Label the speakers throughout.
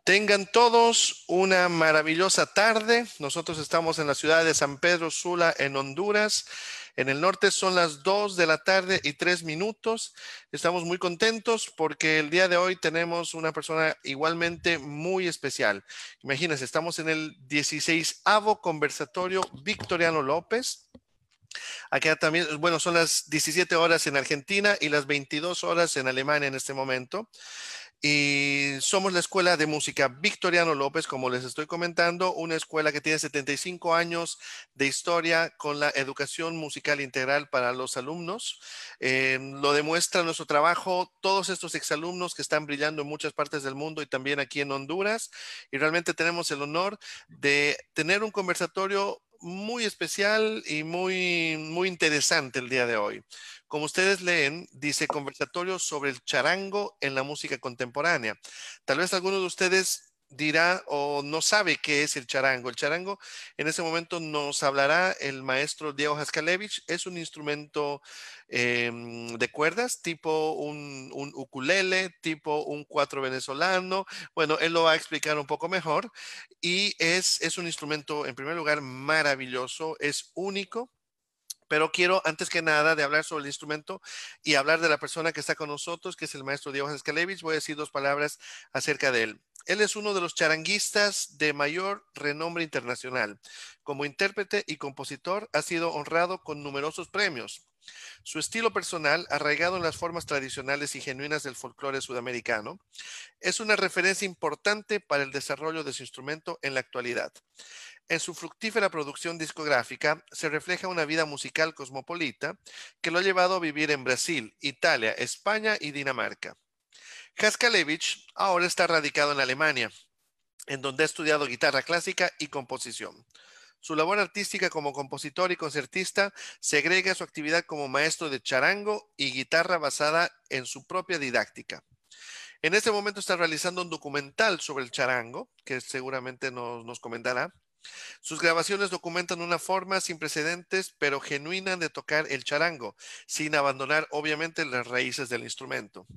Speaker 1: Tengan todos una maravillosa tarde. Nosotros estamos en la ciudad de San Pedro Sula, en Honduras. En el norte son las 2 de la tarde y 3 minutos. Estamos muy contentos porque el día de hoy tenemos una persona igualmente muy especial. Imagínense, estamos en el 16º conversatorio Victoriano López. Acá también, bueno, son las 17 horas en Argentina y las 22 horas en Alemania en este momento. Y somos la Escuela de Música Victoriano López, como les estoy comentando, una escuela que tiene 75 años de historia con la educación musical integral para los alumnos. Lo demuestra nuestro trabajo, todos estos exalumnos que están brillando en muchas partes del mundo y también aquí en Honduras. Y realmente tenemos el honor de tener un conversatorio muy especial y muy interesante el día de hoy. Como ustedes leen, dice conversatorio sobre el charango en la música contemporánea. Tal vez alguno de ustedes dirá o no sabe qué es el charango. El charango en ese momento nos hablará el maestro Diego Haskalevich. Es un instrumento de cuerdas, tipo un ukulele, tipo un cuatro venezolano. Bueno, él lo va a explicar un poco mejor. Y es un instrumento, en primer lugar, maravilloso, es único. Pero quiero, antes que nada, de hablar sobre el instrumento y hablar de la persona que está con nosotros, que es el maestro Diego Haskalevich. Voy a decir dos palabras acerca de él. Él es uno de los charanguistas de mayor renombre internacional. Como intérprete y compositor, ha sido honrado con numerosos premios. Su estilo personal, arraigado en las formas tradicionales y genuinas del folclore sudamericano, es una referencia importante para el desarrollo de su instrumento en la actualidad. En su fructífera producción discográfica se refleja una vida musical cosmopolita que lo ha llevado a vivir en Brasil, Italia, España y Dinamarca. Haskalevich ahora está radicado en Alemania, en donde ha estudiado guitarra clásica y composición. Su labor artística como compositor y concertista se agrega a su actividad como maestro de charango y guitarra basada en su propia didáctica. En este momento está realizando un documental sobre el charango, que seguramente nos comentará. Sus grabaciones documentan una forma sin precedentes, pero genuina de tocar el charango, sin abandonar obviamente las raíces del instrumento.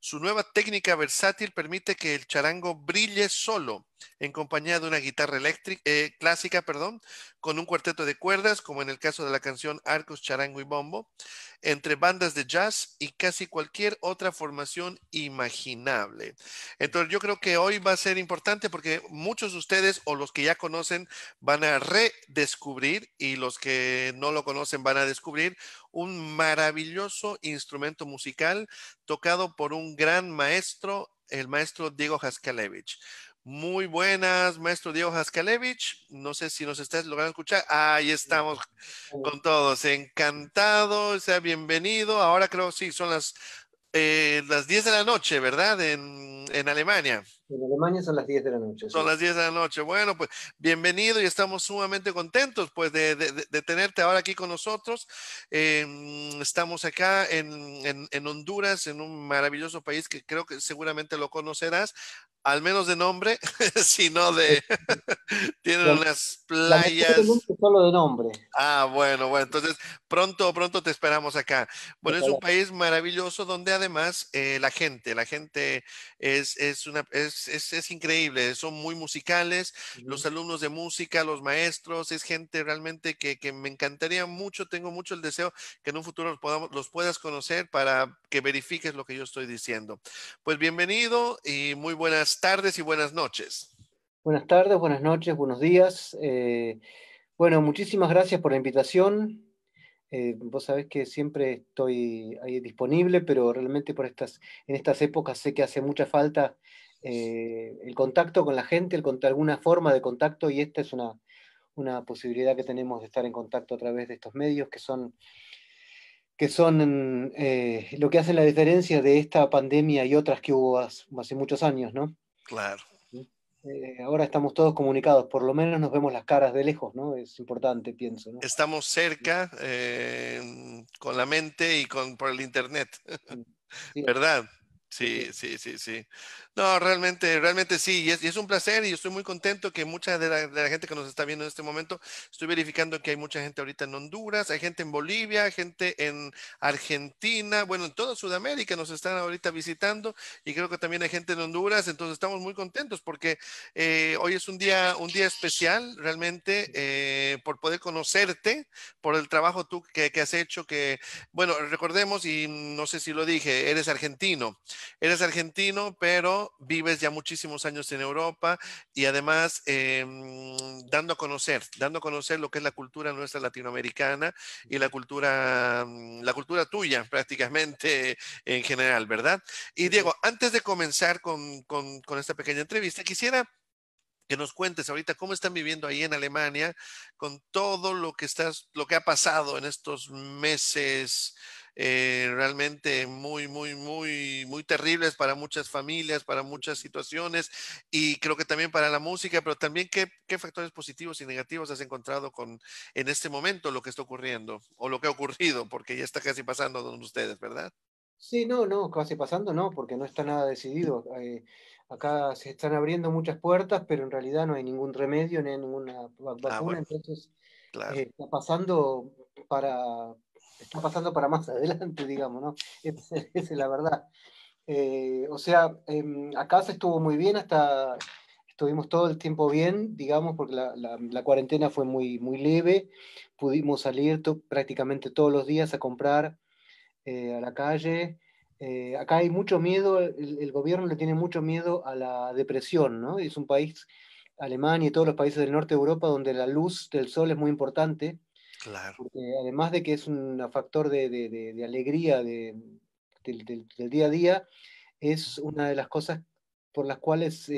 Speaker 1: Su nueva técnica versátil permite que el charango brille solo, en compañía de una guitarra eléctrica, clásica, perdón, con un cuarteto de cuerdas, como en el caso de la canción Arcos, Charango y Bombo, entre bandas de jazz y casi cualquier otra formación imaginable. Entonces yo creo que hoy va a ser importante porque muchos de ustedes o los que ya conocen van a redescubrir y los que no lo conocen van a descubrir un maravilloso instrumento musical tocado por un gran maestro, el maestro Diego Haskalevich. Muy buenas, maestro Diego Haskalevich. No sé si nos estás logrando escuchar. Ahí estamos con todos. Encantado, sea bienvenido. Ahora creo sí, son las 10 de la noche, ¿verdad? En Alemania.
Speaker 2: En Alemania son las 10 de la noche,
Speaker 1: Son
Speaker 2: sí.
Speaker 1: las 10 de la noche. Bueno, pues bienvenido y estamos sumamente contentos pues de tenerte ahora aquí con nosotros. Estamos acá en Honduras, en un maravilloso país que creo que seguramente lo conocerás, al menos de nombre, sino de... Tienen
Speaker 2: La,
Speaker 1: unas
Speaker 2: Lamentablemente
Speaker 1: playas.
Speaker 2: solo de nombre.
Speaker 1: Bueno, entonces pronto te esperamos acá. Bueno, es un
Speaker 2: Ojalá.
Speaker 1: país maravilloso donde además la gente es increíble, son muy musicales, los
Speaker 2: Ujú.
Speaker 1: alumnos de música, los maestros, es gente realmente que me encantaría mucho, tengo mucho el deseo que en un futuro los puedas conocer para que verifiques lo que yo estoy diciendo. Pues bienvenido y muy buenas tardes y buenas noches.
Speaker 2: Buenas tardes, buenas noches, buenos días. Bueno, muchísimas gracias por la invitación. Vos sabés que siempre estoy ahí disponible, pero realmente en estas épocas sé que hace mucha falta el contacto con la gente, alguna forma de contacto, y esta es una posibilidad que tenemos de estar en contacto a través de estos medios que son lo que hacen la diferencia de esta pandemia y otras que hubo hace muchos años, ¿no?
Speaker 1: Claro.
Speaker 2: Ahora estamos todos comunicados, por lo menos nos vemos las caras de lejos, ¿no? Es importante, pienso, ¿no?
Speaker 1: Estamos cerca con la mente y por el internet,
Speaker 2: Sí,
Speaker 1: ¿verdad?
Speaker 2: sí,
Speaker 1: Sí,
Speaker 2: sí.
Speaker 1: sí, sí, sí. No, realmente sí, y es un placer y estoy muy contento que mucha de la gente que nos está viendo en este momento, estoy verificando que hay mucha gente ahorita en Honduras, hay gente en Bolivia, gente en Argentina, bueno, en toda Sudamérica nos están ahorita visitando y creo que también hay gente en Honduras, entonces estamos muy contentos porque hoy es un día especial realmente por poder conocerte, por el trabajo tú que has hecho, que, bueno, recordemos y no sé si lo dije, eres argentino, pero vives ya muchísimos años en Europa y además dando a conocer lo que es la cultura nuestra latinoamericana y la cultura tuya prácticamente en general, ¿verdad? Y Diego, antes de comenzar con esta pequeña entrevista, quisiera que nos cuentes ahorita cómo están viviendo ahí en Alemania con todo lo que ha pasado en estos meses realmente muy, muy, muy, muy terribles para muchas familias, para muchas situaciones y creo que también para la música, pero también qué factores positivos y negativos has encontrado en este momento lo que está ocurriendo o lo que ha ocurrido, porque ya está casi pasando donde ustedes, ¿verdad?
Speaker 2: Sí, no, no, casi pasando no, porque no está nada decidido. Acá se están abriendo muchas puertas, pero en realidad no hay ningún remedio, ni hay ninguna
Speaker 1: Ah,
Speaker 2: vacuna,
Speaker 1: bueno,
Speaker 2: entonces
Speaker 1: claro.
Speaker 2: eh, está pasando para, está pasando para más adelante, digamos, ¿no? Esa es la verdad. O sea, acá se estuvo muy bien estuvimos todo el tiempo bien, digamos, porque la cuarentena fue muy, muy leve, pudimos salir prácticamente todos los días a comprar a la calle. Acá hay mucho miedo, el gobierno le tiene mucho miedo a la depresión, ¿no? Es un país, Alemania y todos los países del norte de Europa, donde la luz del sol es muy importante,
Speaker 1: Claro.
Speaker 2: porque además de que es un factor de alegría del día a día, es una de las cosas por las cuales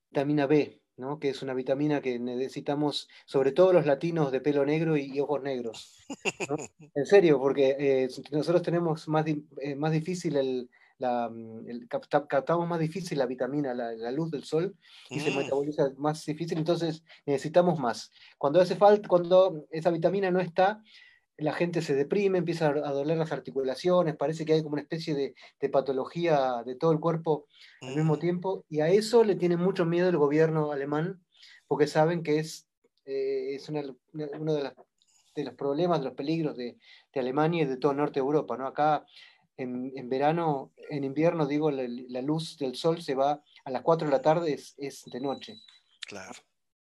Speaker 2: vitamina B, ¿no? Que es una vitamina que necesitamos, sobre todo los latinos de pelo negro y ojos negros, ¿no? En serio, porque nosotros tenemos más difícil captamos más difícil la vitamina, la luz del sol, y se
Speaker 1: Mm,
Speaker 2: metaboliza más difícil, entonces necesitamos más. Cuando hace falta, cuando esa vitamina no está, la gente se deprime, empieza a doler las articulaciones, parece que hay como una especie de patología de todo el cuerpo al mismo
Speaker 1: mm,
Speaker 2: tiempo, y a eso le tiene mucho miedo el gobierno alemán, porque saben que es uno de los problemas, de los peligros de Alemania y de todo el norte de Europa, ¿no? Acá en verano, en invierno, digo, la luz del sol se va a las 4 de la tarde, es de noche.
Speaker 1: claro.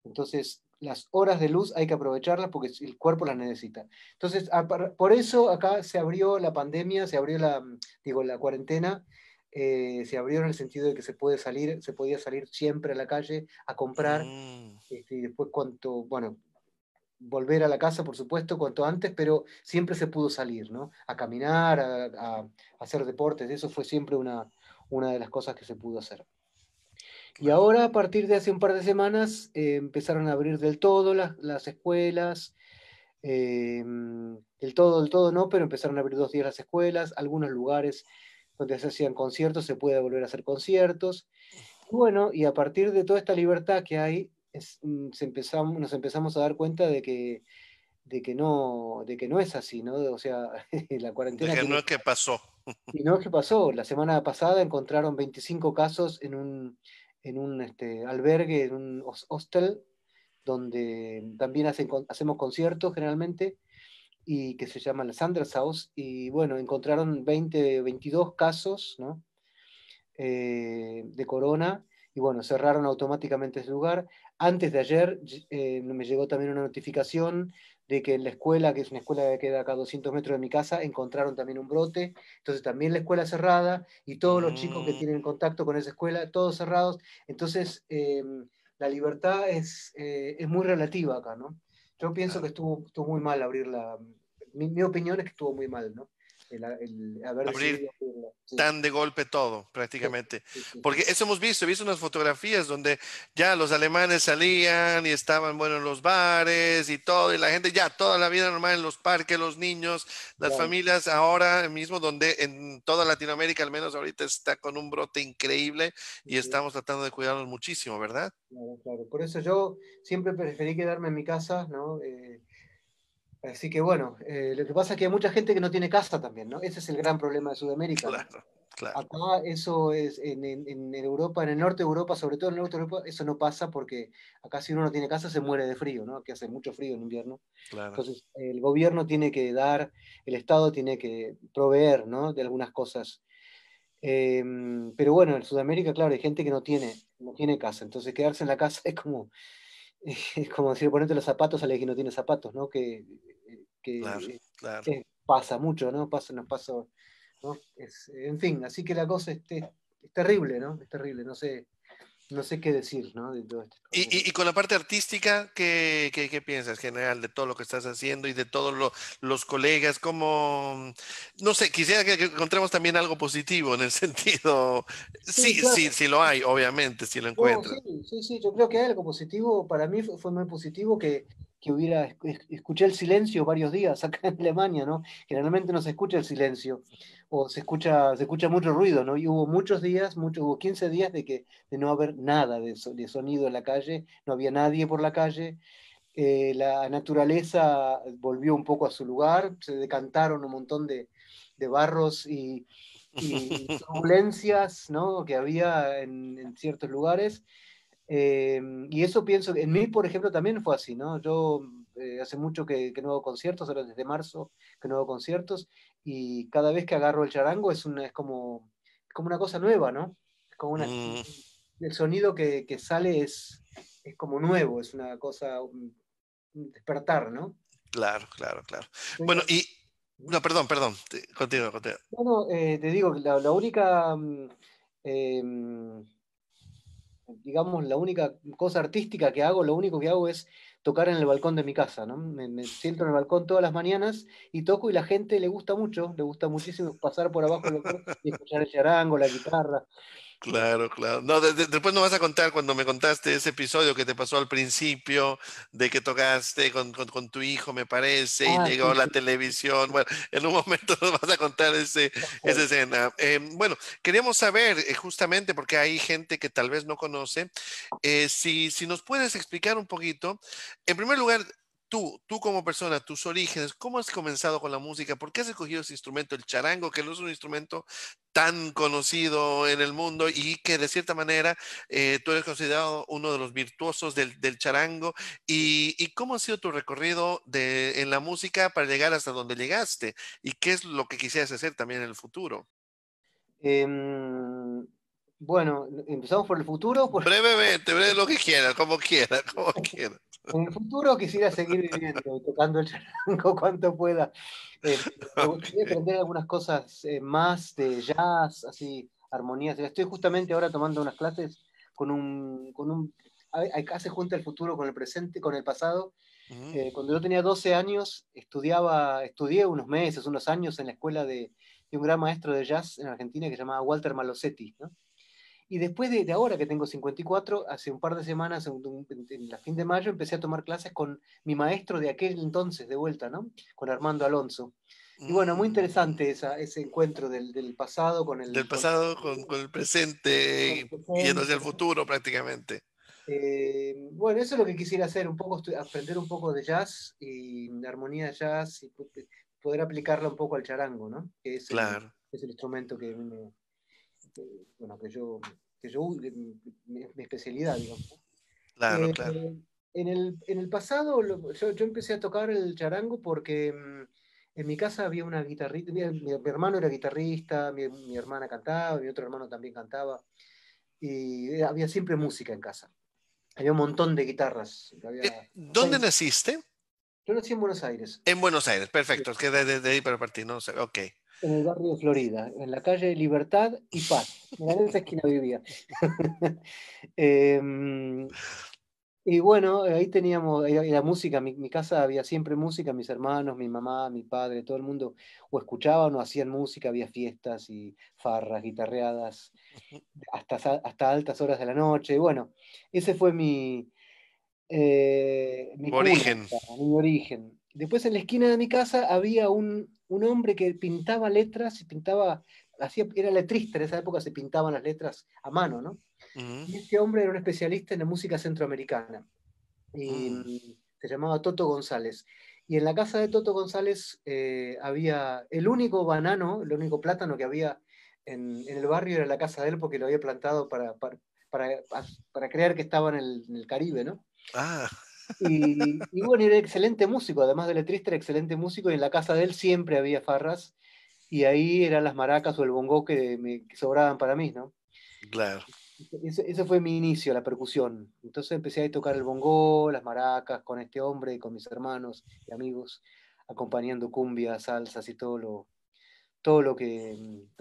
Speaker 2: Entonces, las horas de luz hay que aprovecharlas porque el cuerpo las necesita. Entonces, por eso acá se abrió la pandemia, se abrió la cuarentena, se abrió en el sentido de que se podía salir siempre a la calle a comprar,
Speaker 1: Mm,
Speaker 2: y después bueno, volver a la casa, por supuesto, cuanto antes, pero siempre se pudo salir, ¿no? A caminar, a hacer deportes, eso fue siempre una de las cosas que se pudo hacer. Y
Speaker 1: claro.
Speaker 2: ahora, a partir de hace un par de semanas, empezaron a abrir del todo las escuelas, del todo no, pero empezaron a abrir 2 días las escuelas, algunos lugares donde se hacían conciertos, se puede volver a hacer conciertos. Y bueno, y a partir de toda esta libertad que hay, nos empezamos a dar cuenta de que no es así, ¿no? O sea, la
Speaker 1: De
Speaker 2: cuarentena
Speaker 1: que no
Speaker 2: tiene...
Speaker 1: es que pasó.
Speaker 2: Y no es que pasó, la semana pasada encontraron 25 casos en un albergue, en un hostel, donde también hacemos conciertos generalmente, y que se llama la Sanders House, y bueno, encontraron 22 casos, ¿no? De corona, y bueno, cerraron automáticamente ese lugar. Antes de ayer me llegó también una notificación de que en la escuela, que es una escuela que queda acá a 200 metros de mi casa, encontraron también un brote, entonces también la escuela cerrada y todos los chicos que
Speaker 1: Mm,
Speaker 2: tienen contacto con esa escuela, todos cerrados, entonces la libertad es muy relativa acá, ¿no? Yo pienso que
Speaker 1: claro.
Speaker 2: estuvo muy mal abrirla, mi opinión es que estuvo muy mal, ¿no? El haber
Speaker 1: Abrir
Speaker 2: decidido abrirla, sí.
Speaker 1: tan de golpe todo,
Speaker 2: Sí,
Speaker 1: prácticamente.
Speaker 2: sí, sí,
Speaker 1: Porque
Speaker 2: sí.
Speaker 1: eso he visto unas fotografías donde ya los alemanes salían y estaban, bueno, en los bares y todo, y la gente ya toda la vida normal en los parques, los niños, las
Speaker 2: Claro,
Speaker 1: familias ahora mismo, donde en toda Latinoamérica al menos ahorita está con un brote increíble
Speaker 2: sí,
Speaker 1: y
Speaker 2: sí,
Speaker 1: estamos tratando de cuidarnos muchísimo, ¿verdad?
Speaker 2: claro, claro. Por eso yo siempre preferí quedarme en mi casa, ¿no? Así que bueno, lo que pasa es que hay mucha gente que no tiene casa también, ¿no? Ese es el gran problema de Sudamérica, ¿no?
Speaker 1: Claro, claro,
Speaker 2: Acá eso es, en Europa, en el norte de Europa, sobre todo en el norte de Europa, eso no pasa porque acá si uno no tiene casa se muere de frío, ¿no? Que hace mucho frío en invierno.
Speaker 1: claro.
Speaker 2: Entonces el gobierno tiene que dar, el Estado tiene que proveer, ¿no? De algunas cosas. Eh, pero en Sudamérica, claro, hay gente que no tiene casa, entonces quedarse en la casa es como decir ponerte los zapatos a alguien que no tiene zapatos, ¿no?
Speaker 1: Claro,
Speaker 2: Que
Speaker 1: claro.
Speaker 2: pasa mucho, ¿no? Nos pasa, ¿no? En fin, así que la cosa es terrible, ¿no? Es terrible, no sé qué decir, ¿no? De todo esto.
Speaker 1: Y con la parte artística, ¿qué piensas general de todo lo que estás haciendo y de todos los colegas? ¿Cómo? No sé, quisiera que encontremos también algo positivo en el sentido,
Speaker 2: Sí,
Speaker 1: sí, sí,
Speaker 2: claro.
Speaker 1: sí lo hay, obviamente, si lo
Speaker 2: No, sí,
Speaker 1: encuentras.
Speaker 2: sí, sí, yo creo que hay algo positivo. Para mí fue muy positivo que escuché el silencio varios días acá en Alemania, ¿no? Generalmente no se escucha el silencio, o se escucha mucho ruido, ¿no? Y hubo muchos días, hubo 15 días de no haber nada de sonido en la calle, no había nadie por la calle, la naturaleza volvió un poco a su lugar, se decantaron un montón de barros y turbulencias, ¿no? Que había en ciertos lugares. Y eso pienso, en mí, por ejemplo, también fue así, ¿no? Yo hace mucho que no hago conciertos, ahora desde marzo que no hago conciertos, y cada vez que agarro el charango es como una cosa nueva, ¿no? Es como
Speaker 1: Mm,
Speaker 2: el sonido que sale es como nuevo, es una cosa, un despertar, ¿no?
Speaker 1: claro, claro, claro.
Speaker 2: Estoy
Speaker 1: Bueno,
Speaker 2: así.
Speaker 1: y, no, perdón, perdón, continúa, continúa.
Speaker 2: Bueno, te digo, la única, em, digamos, la única cosa artística que hago, lo único que hago es tocar en el balcón de mi casa, ¿no? Me siento en el balcón todas las mañanas y toco y la gente le gusta mucho, le gusta muchísimo pasar por abajo del balcón y escuchar el charango, la guitarra.
Speaker 1: Claro, claro. No, después nos vas a contar cuando me contaste ese episodio que te pasó al principio, de que tocaste con tu hijo, me parece, y
Speaker 2: Ah,
Speaker 1: llegó
Speaker 2: sí,
Speaker 1: la
Speaker 2: sí.
Speaker 1: televisión. Bueno, en un momento nos vas a contar esa
Speaker 2: Ok.
Speaker 1: escena. Bueno, queríamos saber, justamente porque hay gente que tal vez no conoce, si nos puedes explicar un poquito, en primer lugar, tú como persona, tus orígenes, ¿cómo has comenzado con la música? ¿Por qué has escogido ese instrumento, el charango, que no es un instrumento tan conocido en el mundo y que de cierta manera tú eres considerado uno de los virtuosos del charango? ¿Y cómo ha sido tu recorrido en la música para llegar hasta donde llegaste? ¿Y qué es lo que quisieras hacer también en el futuro?
Speaker 2: Em, bueno, empezamos por el futuro.
Speaker 1: Brevemente, breve lo que quieras, como quieras, como quieras.
Speaker 2: En el futuro quisiera seguir viviendo y tocando el charango cuanto pueda. Me gustaría aprender algunas cosas más de jazz, así, armonías. Estoy justamente ahora tomando unas clases acá se junta el futuro con el presente, con el pasado.
Speaker 1: Ujú.
Speaker 2: Cuando yo tenía 12 años, estudié unos meses, unos años en la escuela de un gran maestro de jazz en Argentina que se llamaba Walter Malosetti, ¿no? Y después de ahora que tengo 54, hace un par de semanas, en la fin de mayo, empecé a tomar clases con mi maestro de aquel entonces, de vuelta, ¿no? Con Armando Alonso. Y bueno, muy
Speaker 1: Mm.
Speaker 2: interesante ese encuentro del pasado
Speaker 1: Del pasado con el presente
Speaker 2: con el
Speaker 1: y yendo hacia
Speaker 2: presente,
Speaker 1: el
Speaker 2: ¿no?
Speaker 1: futuro prácticamente.
Speaker 2: Bueno, eso es lo que quisiera hacer, un poco aprender un poco de jazz y de armonía de jazz y poder aplicarla un poco al charango, ¿no? Que
Speaker 1: Claro,
Speaker 2: es el instrumento que, bueno, que yo es mi especialidad, digamos.
Speaker 1: claro,
Speaker 2: Eh,
Speaker 1: claro.
Speaker 2: en el pasado yo empecé a tocar el charango porque en mi casa había una guitarrista, mi hermano era guitarrista, mi hermana cantaba, mi otro hermano también cantaba, y había siempre música en casa. Había un montón de guitarras, había
Speaker 1: ¿Dónde
Speaker 2: seis.
Speaker 1: naciste?
Speaker 2: Yo nací en Buenos Aires,
Speaker 1: En Buenos Aires, perfecto. Es que de ahí para partir, no sé, ok.
Speaker 2: en el barrio de Florida, en la calle Libertad y Paz. Mira, en esa esquina vivía. Em, Y bueno, ahí teníamos, era música, mi casa había siempre música, mis hermanos, mi mamá, mi padre, todo el mundo o escuchaban o hacían música, había fiestas y farras, guitarreadas, hasta altas horas de la noche. Y bueno, ese fue mi cuna,
Speaker 1: Origen.
Speaker 2: mi origen. Después en la esquina de mi casa había un hombre que pintaba letras y era letrista, en esa época se pintaban las letras a mano, ¿no?
Speaker 1: Ujú,
Speaker 2: Y este hombre era un especialista en la música centroamericana y
Speaker 1: mm,
Speaker 2: se llamaba Toto González. Y en la casa de Toto González había el único banano, el único plátano que había en el barrio, era la casa de él porque lo había plantado para, para creer que estaba en el Caribe, ¿no?
Speaker 1: Ah,
Speaker 2: Y bueno, era excelente músico, además de letrista, era excelente músico, y en la casa de él siempre había farras, y ahí eran las maracas o el bongo que sobraban para mí, ¿no?
Speaker 1: claro.
Speaker 2: Ese fue mi inicio, la percusión. Entonces empecé a tocar el bongo, las maracas, con este hombre, con mis hermanos y amigos, acompañando cumbias, salsas y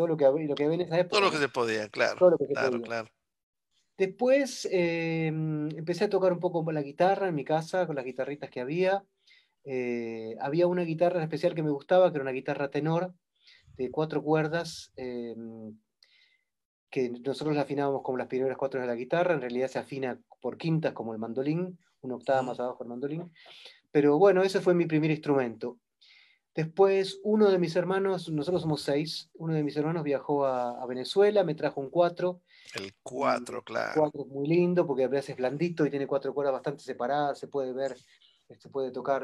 Speaker 2: lo que había en esa
Speaker 1: Todo
Speaker 2: época,
Speaker 1: lo que
Speaker 2: ¿no?
Speaker 1: se podía, claro,
Speaker 2: Todo lo que se
Speaker 1: claro,
Speaker 2: podía.
Speaker 1: claro.
Speaker 2: Después empecé a tocar un poco la guitarra en mi casa, con las guitarritas que había. Había una guitarra en especial que me gustaba, que era una guitarra tenor de 4 cuerdas, que nosotros la afinábamos como las primeras cuatro de la guitarra, en realidad se afina por quintas como el mandolín, una octava
Speaker 1: Mm,
Speaker 2: más abajo el mandolín, pero bueno, ese fue mi primer instrumento. Después, uno de mis hermanos, nosotros somos 6, uno de mis hermanos viajó a Venezuela, me trajo un cuatro,
Speaker 1: el
Speaker 2: y
Speaker 1: cuatro, claro.
Speaker 2: cuatro es muy lindo porque a veces es blandito y tiene 4 cuerdas bastante separadas, se puede ver, se puede tocar,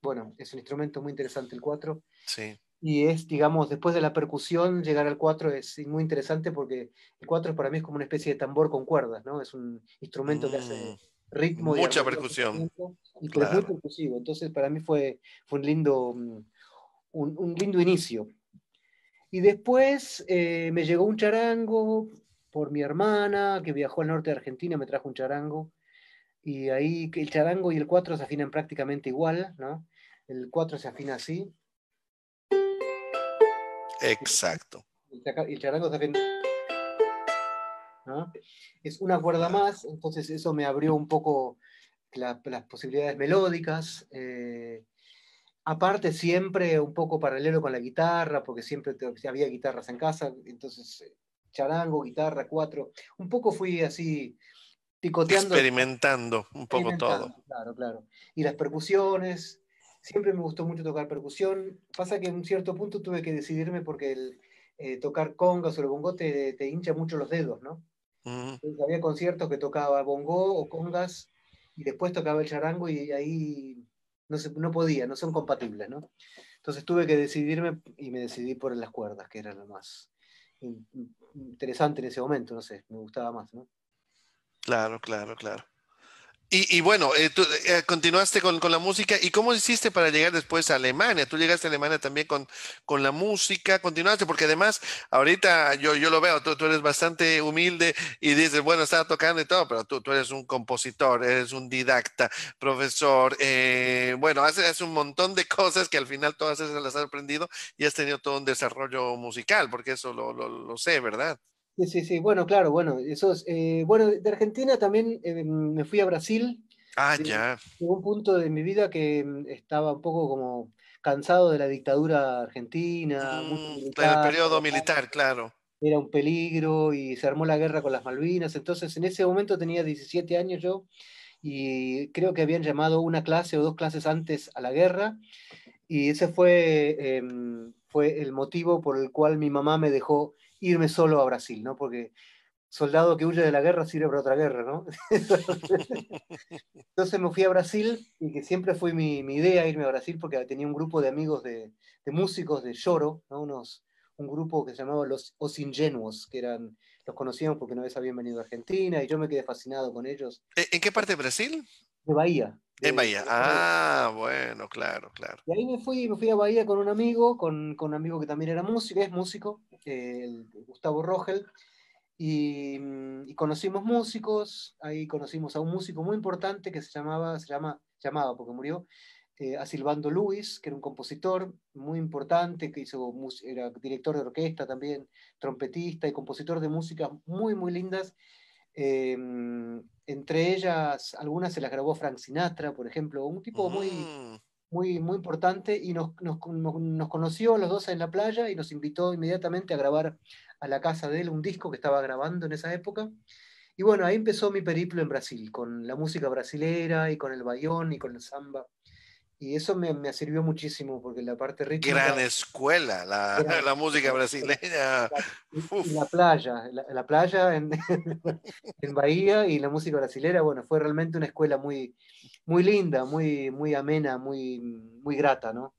Speaker 2: bueno, es un instrumento muy interesante el cuatro.
Speaker 1: Sí.
Speaker 2: Y es, digamos, después de la percusión, llegar al 4 es muy interesante porque el 4 para mí es como una especie de tambor con cuerdas, ¿no? Es un instrumento que
Speaker 1: Mm,
Speaker 2: hace ritmo y
Speaker 1: mucha
Speaker 2: armonía al
Speaker 1: percusión,
Speaker 2: pensamiento, pero es muy
Speaker 1: claro.
Speaker 2: percusivo. Entonces, para mí fue un lindo, un lindo inicio. Y después me llegó un charango por mi hermana, que viajó al norte de Argentina, me trajo un charango. Y ahí que el charango y el 4 se afinan prácticamente igual, ¿no? El 4 se afina así,
Speaker 1: Exacto.
Speaker 2: y el charango se afina, ¿no? Es una cuerda
Speaker 1: Claro.
Speaker 2: más, entonces eso me abrió un poco las posibilidades melódicas. Aparte, siempre un poco paralelo con la guitarra, porque siempre había guitarras en casa, entonces charango, guitarra, 4. Un poco fui así picoteando,
Speaker 1: Experimentando un poco todo.
Speaker 2: experimentando, claro, claro. Y las percusiones, siempre me gustó mucho tocar percusión. Pasa que en un cierto punto tuve que decidirme porque tocar congas o el bongo te hincha mucho los dedos, ¿no?
Speaker 1: Mm,
Speaker 2: Entonces, había conciertos que tocaba bongo o congas y después tocaba el charango y ahí no podía, no son compatibles, ¿no? Entonces tuve que decidirme y me decidí por las cuerdas, que era lo más interesante en ese momento, no sé, me gustaba más, ¿no?
Speaker 1: claro, claro, claro. Y bueno, tú continuaste con la música. ¿Y cómo hiciste para llegar después a Alemania? Tú llegaste a Alemania también con la música, continuaste, porque además ahorita yo lo veo, tú eres bastante humilde y dices, bueno, estaba tocando y todo, pero tú eres un compositor, eres un didacta, profesor, bueno, haces un montón de cosas que al final todas esas las has aprendido y has tenido todo un desarrollo musical, porque eso lo sé, ¿verdad?
Speaker 2: Sí, sí, sí, bueno, claro, bueno, bueno, de Argentina también me fui a Brasil.
Speaker 1: Ah,
Speaker 2: De-
Speaker 1: ya.
Speaker 2: Llegó un punto de mi vida que estaba un poco como cansado de la dictadura argentina, mucho
Speaker 1: En el
Speaker 2: militar,
Speaker 1: periodo militar, claro.
Speaker 2: era un peligro y se armó la guerra con las Malvinas. Entonces, en ese momento tenía 17 años yo y creo que habían llamado una clase o 2 clases antes a la guerra y ese fue el motivo por el cual mi mamá me dejó irme solo a Brasil, ¿no? Porque soldado que huye de la guerra sirve para otra guerra, ¿no? Entonces me fui a Brasil y que siempre fue mi idea irme a Brasil porque tenía un grupo de amigos de músicos de lloro, ¿no? Un grupo que se llamaba Os Ingenuos, que los conocíamos porque una vez habían venido a Argentina y yo me quedé fascinado con ellos,
Speaker 1: ¿En qué parte de Brasil?
Speaker 2: de Bahía.
Speaker 1: En Bahía. Ah, bueno, claro, claro.
Speaker 2: Y ahí me fui a Bahía con un amigo, con un amigo que también era músico, es músico, Gustavo Rogel, y conocimos músicos, ahí conocimos a un músico muy importante que llamaba porque murió, a Silvando Luis, que era un compositor muy importante, que era director de orquesta también, trompetista y compositor de música muy, muy lindas. Eh, Entre ellas, algunas se las grabó Frank Sinatra, por ejemplo, un tipo muy,
Speaker 1: Mm,
Speaker 2: muy, muy importante, y nos conoció a los dos en la playa y nos invitó inmediatamente a grabar a la casa de él un disco que estaba grabando en esa época. Y bueno, ahí empezó mi periplo en Brasil, con la música brasilera y con el bayón y con el samba. Y eso me sirvió muchísimo porque la parte rítmica
Speaker 1: gran escuela,
Speaker 2: era
Speaker 1: la música brasileña.
Speaker 2: y
Speaker 1: Uf,
Speaker 2: la playa en Bahía y la música brasilera, bueno, fue realmente una escuela muy, muy linda, muy, muy amena, muy, muy grata, ¿no?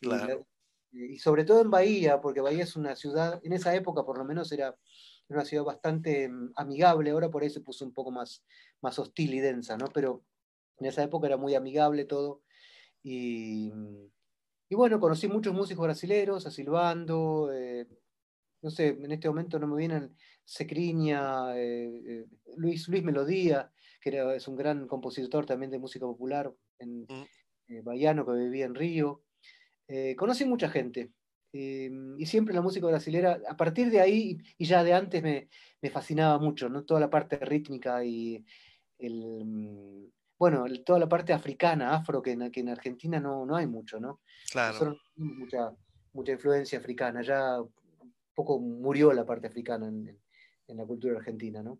Speaker 2: Y
Speaker 1: claro.
Speaker 2: Y sobre todo en Bahía, porque Bahía es una ciudad, en esa época por lo menos era una ciudad bastante amigable, ahora por ahí se puso un poco más hostil y densa, ¿no? Pero en esa época era muy amigable todo. Y, y bueno, conocí muchos músicos brasileros, a Silvando, no sé, en este momento no me vienen Secrinha, Luis Melodía, es un gran compositor también de música popular
Speaker 1: Mm.
Speaker 2: bahiano que vivía en Río. Conocí mucha gente. Y siempre la música brasilera, a partir de ahí y ya de antes me fascinaba mucho, ¿no? Toda la parte rítmica y bueno, toda la parte africana, afro, que en Argentina no hay mucho, ¿no?
Speaker 1: Claro.
Speaker 2: Nosotros no tenemos mucha influencia africana, ya un poco murió la parte africana en la cultura argentina, ¿no?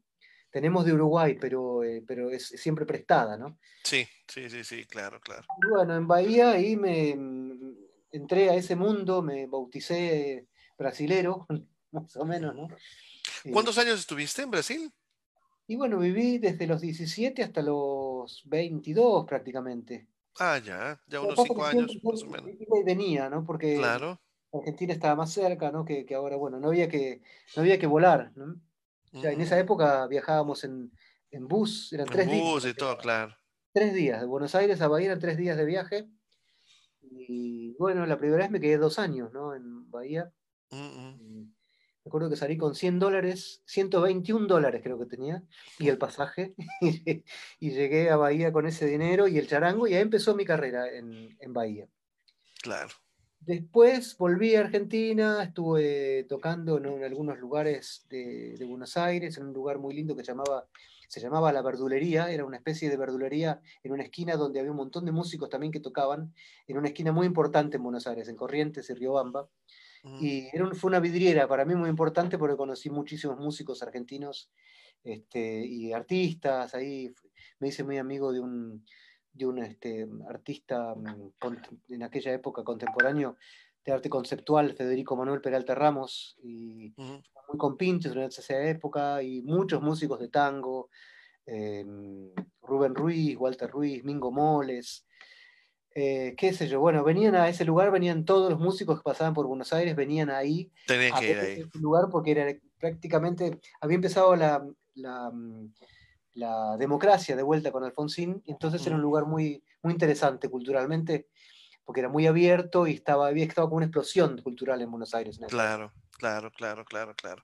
Speaker 2: Tenemos de Uruguay, pero es siempre prestada, ¿no?
Speaker 1: Sí, sí, sí, sí, claro, claro.
Speaker 2: Y bueno, en Bahía ahí entré a ese mundo, me bauticé brasilero, más o menos, ¿no? Eh,
Speaker 1: ¿Cuántos años estuviste en Brasil?
Speaker 2: y bueno, viví desde los 17 hasta los 22 prácticamente.
Speaker 1: Ah, ya
Speaker 2: Lo que
Speaker 1: unos
Speaker 2: pasa
Speaker 1: cinco
Speaker 2: que siempre
Speaker 1: años,
Speaker 2: yo
Speaker 1: más o menos.
Speaker 2: iba y venía, ¿no? Porque
Speaker 1: Claro.
Speaker 2: Argentina estaba más cerca, ¿no? Que ahora, bueno, no había que volar, ¿no? O sea, en
Speaker 1: Ujú.
Speaker 2: esa época viajábamos en bus, eran
Speaker 1: En
Speaker 2: 3 días,
Speaker 1: bus y todo, claro.
Speaker 2: 3 días, de Buenos Aires a Bahía eran 3 días de viaje. Y bueno, la primera vez me quedé 2 años, ¿no? En Bahía.
Speaker 1: Mm,
Speaker 2: Y me acuerdo que salí con $100, $121 creo que tenía, y
Speaker 1: mm.
Speaker 2: el pasaje, y llegué a Bahía con ese dinero y el charango, y ahí empezó mi carrera en Bahía.
Speaker 1: Claro.
Speaker 2: Después volví a Argentina, estuve tocando, ¿no? En algunos lugares de Buenos Aires, en un lugar muy lindo que se llamaba La Verdulería, era una especie de verdulería en una esquina donde había un montón de músicos también que tocaban, en una esquina muy importante en Buenos Aires, en Corrientes y Riobamba.
Speaker 1: Mm,
Speaker 2: Y fue una vidriera para mí muy importante porque conocí muchísimos músicos argentinos y artistas. Ahí me hice muy amigo de un artista en aquella época contemporáneo de arte conceptual, Federico Manuel Peralta Ramos, y
Speaker 1: mm.
Speaker 2: muy compinches durante esa época, y muchos músicos de tango, eh, Rubén Ruiz, Walter Ruiz, Mingo Moles, qué sé yo, bueno, venían a ese lugar, venían todos los músicos que pasaban por Buenos Aires, venían ahí
Speaker 1: Tenían
Speaker 2: a
Speaker 1: que
Speaker 2: ver
Speaker 1: ir ahí.
Speaker 2: ese lugar porque era prácticamente, había empezado la democracia de vuelta con Alfonsín, y entonces era
Speaker 1: Mm.
Speaker 2: un lugar muy, muy interesante culturalmente, porque era muy abierto y había estado como una explosión cultural en Buenos Aires en esa época.
Speaker 1: Claro, claro, claro, claro, claro.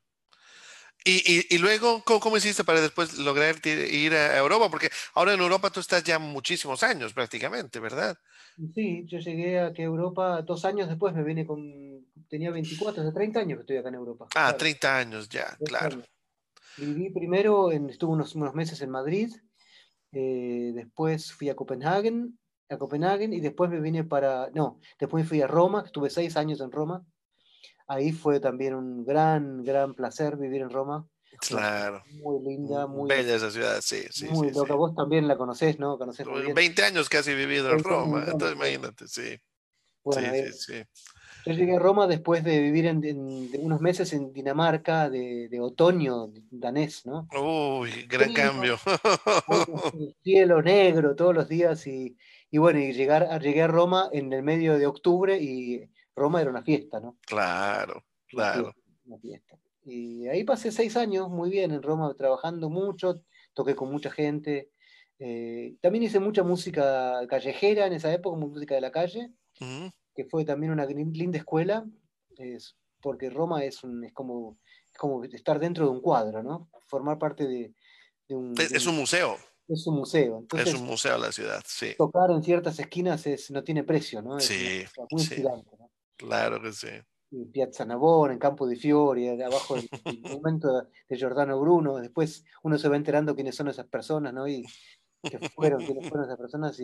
Speaker 1: Y luego, ¿cómo hiciste para después lograr ir a Europa? Porque ahora en Europa tú estás ya muchísimos años prácticamente, ¿verdad?
Speaker 2: Y sí, yo llegué aquí a Europa 2 años después, tenía 24, hace 30 años que estoy acá en Europa,
Speaker 1: Ah,
Speaker 2: claro,
Speaker 1: 30 años ya,
Speaker 2: 2
Speaker 1: claro.
Speaker 2: años. Viví primero, estuve unos meses en Madrid, después fui a Copenhague y después me vine no, después fui a Roma, estuve 6 años en Roma. Ahí fue también un gran, gran placer vivir en Roma, una ciudad
Speaker 1: Claro.
Speaker 2: muy linda, muy,
Speaker 1: Bella esa ciudad, sí, sí, sí,
Speaker 2: muy
Speaker 1: sí.
Speaker 2: loca. Vos también la conocés, ¿no? Conocés muy
Speaker 1: Bueno,
Speaker 2: bien.
Speaker 1: 20 años casi he vivido en
Speaker 2: 20 años
Speaker 1: Roma,
Speaker 2: en Roma,
Speaker 1: entonces
Speaker 2: bueno.
Speaker 1: imagínate, sí,
Speaker 2: Bueno,
Speaker 1: sí, sí, sí.
Speaker 2: yo llegué a Roma después de vivir de unos meses en Dinamarca de otoño danés, ¿no?
Speaker 1: Uy, gran
Speaker 2: Frío,
Speaker 1: cambio.
Speaker 2: el cielo negro todos los días y bueno, llegué a Roma en el medio de octubre y Roma era una fiesta, ¿no?
Speaker 1: Claro,
Speaker 2: Una
Speaker 1: claro.
Speaker 2: fiesta, una fiesta. Y ahí pasé 6 años muy bien en Roma, trabajando mucho, toqué con mucha gente. También hice mucha música callejera en esa época, música de la calle,
Speaker 1: Ujú.
Speaker 2: que fue también una linda escuela, porque Roma es como estar dentro de un cuadro, ¿no? Formar parte de un, de
Speaker 1: Es
Speaker 2: un,
Speaker 1: un museo,
Speaker 2: es un museo.
Speaker 1: es un
Speaker 2: Entonces,
Speaker 1: museo la ciudad, sí,
Speaker 2: tocar en ciertas esquinas no tiene precio, ¿no? Es una
Speaker 1: sí,
Speaker 2: cosa muy
Speaker 1: sí,
Speaker 2: inspirante, ¿no?
Speaker 1: claro que sí.
Speaker 2: En Piazza Navona, en Campo di Fiori, abajo del monumento de Giordano Bruno. Después uno se va enterando quiénes son esas personas, ¿no? Y quiénes fueron esas personas.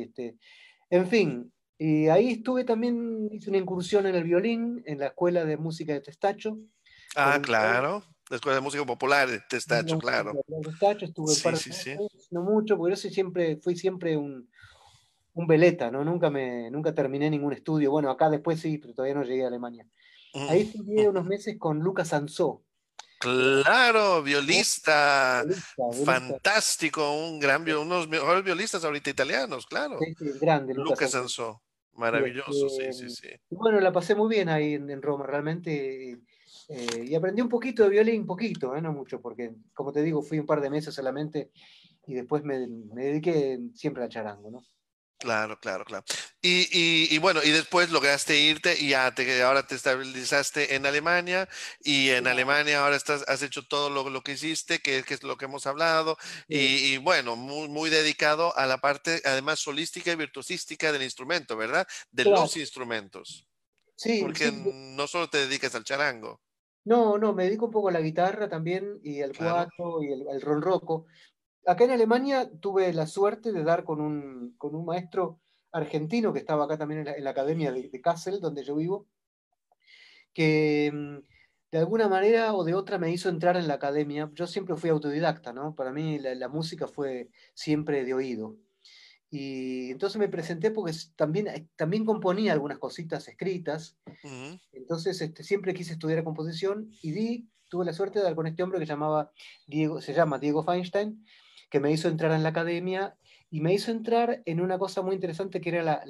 Speaker 2: En fin, y ahí estuve también, hice una incursión en el violín, en la Escuela de Música de Testacho, con
Speaker 1: Ah,
Speaker 2: un
Speaker 1: claro. La Escuela de Música Popular de Testacho, claro.
Speaker 2: de Testacho, estuve un
Speaker 1: Sí,
Speaker 2: par de
Speaker 1: sí, sí.
Speaker 2: meses, no mucho, porque fui siempre un veleta, ¿no? Nunca terminé ningún estudio. Bueno, acá después sí, pero todavía no llegué a Alemania.
Speaker 1: Mm.
Speaker 2: Ahí estudié unos meses con Lucas Ansó, que era
Speaker 1: Claro,
Speaker 2: un
Speaker 1: violista,
Speaker 2: violista,
Speaker 1: fantástico, unos mejores violistas ahorita italianos, claro.
Speaker 2: grande, Lucas
Speaker 1: Lucas
Speaker 2: Ansó.
Speaker 1: Ansó.
Speaker 2: Y,
Speaker 1: Maravilloso, sí, sí, sí.
Speaker 2: y bueno, la pasé muy bien ahí en Roma, realmente. Y aprendí un poquito de violín, poquito, no mucho, porque como te digo, fui un par de meses solamente y después me dediqué siempre al charango, ¿no?
Speaker 1: Claro, claro, claro. Y bueno, y después lograste irte y ya ahora te estabilizaste en Alemania y en Alemania ahora has hecho todo lo que hiciste, que es lo que hemos hablado, y bueno, muy, muy dedicado a la parte además solística y virtuosística del instrumento, ¿verdad? De los
Speaker 2: Claro,
Speaker 1: instrumentos,
Speaker 2: sí,
Speaker 1: porque
Speaker 2: sí.
Speaker 1: no solo te dedicas al charango,
Speaker 2: No, no, me dedico un poco a la guitarra también y al
Speaker 1: claro.
Speaker 2: cuatro y el ronroco. Acá en Alemania tuve la suerte de dar con un maestro argentino que estaba acá también en la academia de Kassel, donde yo vivo, que de alguna manera o de otra me hizo entrar en la academia. Yo siempre fui autodidacta, ¿no? Para mí la música fue siempre de oído. Y entonces me presenté porque también componía algunas cositas escritas.
Speaker 1: Ujú,
Speaker 2: Entonces siempre quise estudiar composición y tuve la suerte de dar con este hombre que se llama Diego Feinstein, que me hizo entrar en la academia y me hizo entrar en una cosa muy interesante que era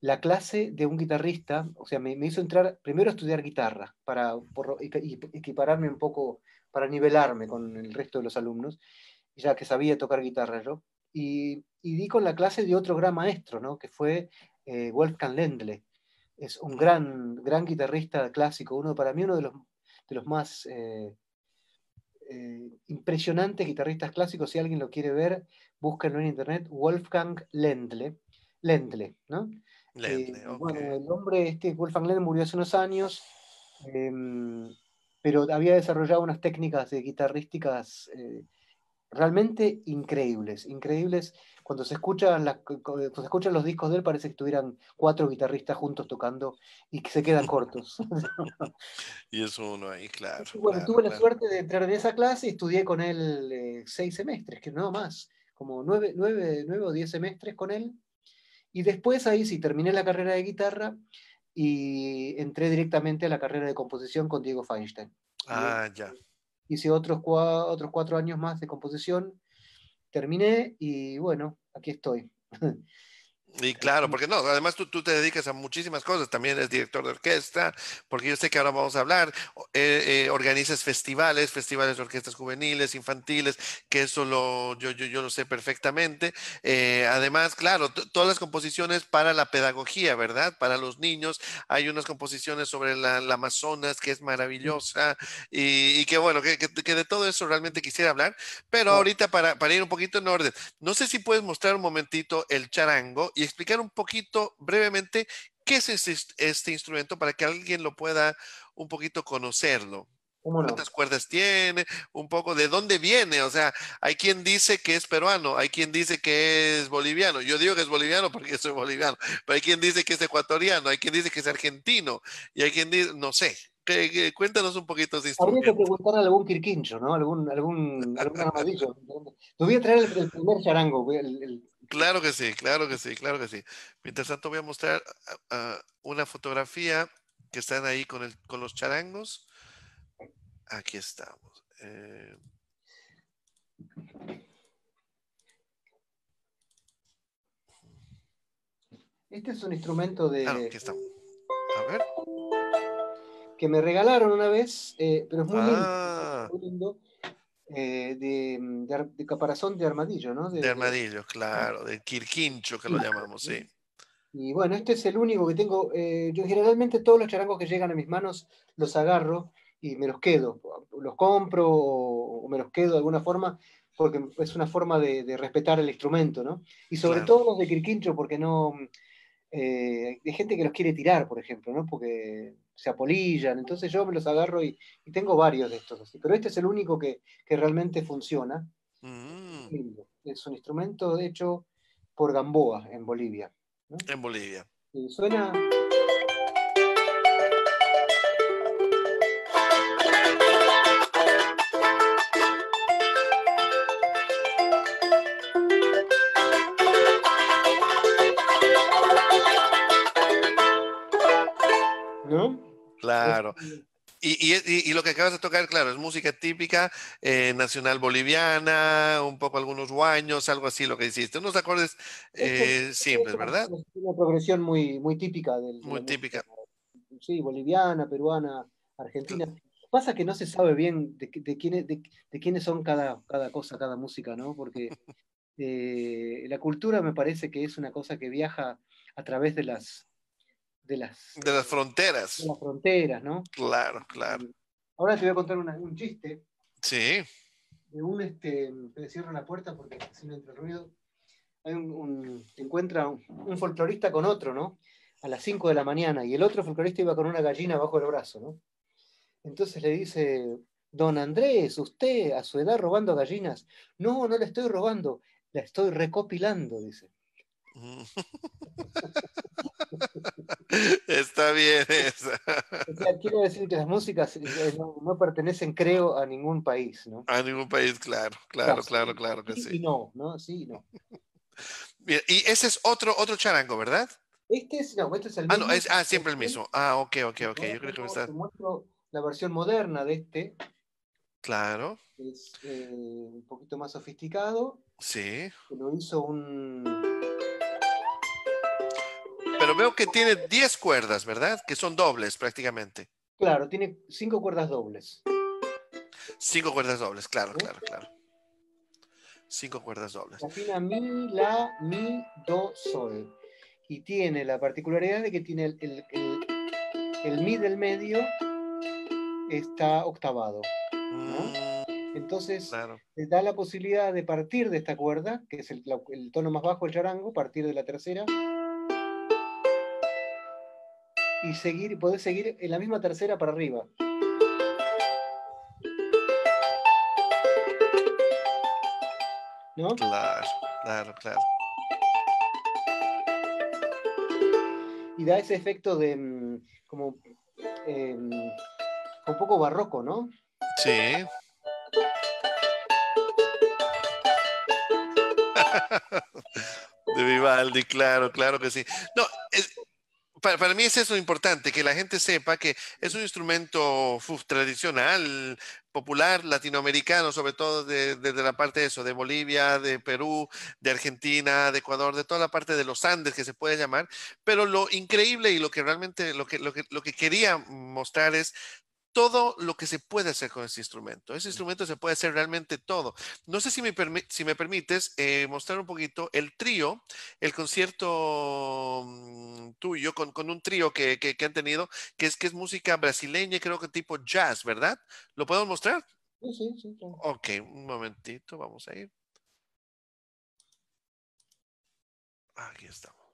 Speaker 2: la clase de un guitarrista. O sea, me hizo entrar primero a estudiar guitarra y equipararme un poco, para nivelarme con el resto de los alumnos, ya que sabía tocar guitarra yo. Y di con la clase de otro gran maestro, ¿no? Que fue Wolfgang Lendle. Es un
Speaker 1: ujú.
Speaker 2: gran guitarrista clásico, para mí uno de los más impresionantes guitarristas clásicos. Si alguien lo quiere ver, búsquenlo en internet, Wolfgang Lendle, Lendle, ¿no?
Speaker 1: Lendle, ok.
Speaker 2: Bueno, el hombre, Wolfgang Lendle murió hace unos años, eh, pero había desarrollado unas técnicas de guitarrísticas realmente increíbles, increíbles. Cuando se escuchan los discos de él, parece que estuvieran cuatro guitarristas juntos tocando y que se quedan cortos.
Speaker 1: Y es uno ahí, claro,
Speaker 2: Y bueno,
Speaker 1: claro,
Speaker 2: tuve la
Speaker 1: claro.
Speaker 2: suerte de entrar en esa clase y estudié con él 6 semestres, que no más, como nueve o 10 semestres con él. Y después ahí sí terminé la carrera de guitarra y entré directamente a la carrera de composición con Diego Feinstein. Y
Speaker 1: Ah, ya.
Speaker 2: hice otros 4 años más de composición, terminé y bueno, aquí estoy.
Speaker 1: Y claro, porque no, además tú te dedicas a muchísimas cosas, también eres director de orquesta, porque yo sé que ahora vamos a hablar, organizas festivales, festivales de orquestas juveniles, infantiles, que eso yo lo sé perfectamente. Además, claro, todas las composiciones para la pedagogía, ¿verdad? Para los niños, hay unas composiciones sobre la Amazonas que es maravillosa y que bueno, que de todo eso realmente quisiera hablar, pero ahorita para ir un poquito en orden. No sé si puedes mostrar un momentito el charango y explicar un poquito brevemente qué es este instrumento para que alguien lo pueda un poquito conocerlo.
Speaker 2: ¿Cómo no?
Speaker 1: ¿Cuántas cuerdas tiene? Un poco de dónde viene. O sea, hay quien dice que es peruano, hay quien dice que es boliviano. Yo digo que es boliviano porque soy boliviano, pero hay quien dice que es ecuatoriano, hay quien dice que es argentino y hay quien dice, no sé. Cuéntanos un poquito de
Speaker 2: Habría que
Speaker 1: instrumento.
Speaker 2: preguntar a algún quirquincho, ¿no? Algún armadillo. Te voy a traer el primer charango.
Speaker 1: Claro que sí, claro que sí, claro que sí. Mientras tanto voy a mostrar una fotografía que están ahí con los charangos. Aquí estamos.
Speaker 2: Este es un instrumento
Speaker 1: No, aquí estamos. A ver.
Speaker 2: que me regalaron una vez, pero es
Speaker 1: Ah,
Speaker 2: muy lindo, de caparazón de armadillo, ¿no?
Speaker 1: de armadillo, claro, de quirquincho que lo llamamos, sí.
Speaker 2: Y bueno, este es el único que tengo. Yo generalmente todos los charangos que llegan a mis manos los agarro y me los quedo. Los compro o me los quedo de alguna forma porque es una forma de respetar el instrumento, ¿no? Y sobre
Speaker 1: Claro.
Speaker 2: todo los de Quirquincho porque no... hay gente que los quiere tirar, por ejemplo, ¿no? Porque se apolillan. Entonces yo me los agarro y tengo varios de estos así. Pero este es el único que realmente funciona.
Speaker 1: Mm,
Speaker 2: Lindo. Es un instrumento hecho por Gamboa en Bolivia, ¿no?
Speaker 1: en Bolivia.
Speaker 2: Y suena... ¿No? Es,
Speaker 1: Claro. Y lo que acabas de tocar, claro, es música típica nacional boliviana, un poco algunos guaños, algo así lo que hiciste. Unos acordes
Speaker 2: Es
Speaker 1: simples, ¿verdad?
Speaker 2: una progresión muy, muy típica de
Speaker 1: Muy
Speaker 2: la música,
Speaker 1: típica.
Speaker 2: sí, boliviana, peruana, argentina. Pasa que no se sabe bien de quiénes son cada cosa, cada música, ¿no? Porque la cultura me parece que es una cosa que viaja a través de las,
Speaker 1: De las
Speaker 2: de
Speaker 1: fronteras.
Speaker 2: las fronteras, ¿no?
Speaker 1: Claro, claro.
Speaker 2: Ahora te voy a contar un chiste
Speaker 1: Sí.
Speaker 2: de te cierro la puerta porque si no entra el ruido. Te encuentra un folclorista con otro, ¿no? A las 5 de la mañana, y el otro folclorista iba con una gallina bajo el brazo, ¿no? Entonces le dice, don Andrés, usted a su edad robando gallinas. No, no la estoy robando, la estoy recopilando, dice.
Speaker 1: Mm. Está bien esa.
Speaker 2: O sea, quiero decir que las músicas no pertenecen, creo, a ningún país, ¿no?
Speaker 1: A ningún país, claro,
Speaker 2: O sea,
Speaker 1: claro, claro, claro que
Speaker 2: sí
Speaker 1: sí.
Speaker 2: y no, ¿no? Sí y no.
Speaker 1: Bien, y ese es otro charango, ¿verdad?
Speaker 2: Este es el
Speaker 1: Ah, no,
Speaker 2: mismo.
Speaker 1: siempre el mismo. Ah, ok, ok, ok.
Speaker 2: Ahora
Speaker 1: Yo creo que me
Speaker 2: te
Speaker 1: está.
Speaker 2: muestro la versión moderna de este,
Speaker 1: Claro,
Speaker 2: es un poquito más sofisticado,
Speaker 1: sí.
Speaker 2: que lo hizo un...
Speaker 1: Pero veo que tiene 10 cuerdas, ¿verdad? Que son dobles prácticamente.
Speaker 2: Claro, tiene 5 cuerdas dobles.
Speaker 1: 5 cuerdas dobles, claro,
Speaker 2: ¿No?
Speaker 1: claro, claro. 5 cuerdas dobles.
Speaker 2: Se afina mi, la, mi, do, sol. Y tiene la particularidad de que tiene el mi del medio está octavado, ¿no?
Speaker 1: Mm,
Speaker 2: Entonces,
Speaker 1: claro.
Speaker 2: te da la posibilidad de partir de esta cuerda, que es el tono más bajo del charango, partir de la tercera, y podés seguir en la misma tercera para arriba. ¿No?
Speaker 1: Claro, claro, claro.
Speaker 2: Y da ese efecto de como un poco barroco, ¿no?
Speaker 1: Sí. De Vivaldi, claro, claro que sí. No, para mí es eso importante, que la gente sepa que es un instrumento tradicional, popular, latinoamericano, sobre todo desde la parte de eso, de Bolivia, de Perú, de Argentina, de Ecuador, de toda la parte de los Andes que se puede llamar. Pero lo increíble y lo que realmente, lo que quería mostrar es todo lo que se puede hacer con ese instrumento. Ese instrumento se puede hacer realmente todo. No sé si me permites mostrar un poquito el trío, el concierto tuyo con un trío que han tenido, que es música brasileña, y creo que tipo jazz, ¿verdad? ¿Lo podemos mostrar?
Speaker 2: Sí, sí, sí, claro.
Speaker 1: Ok, un momentito, vamos a ir. Aquí estamos.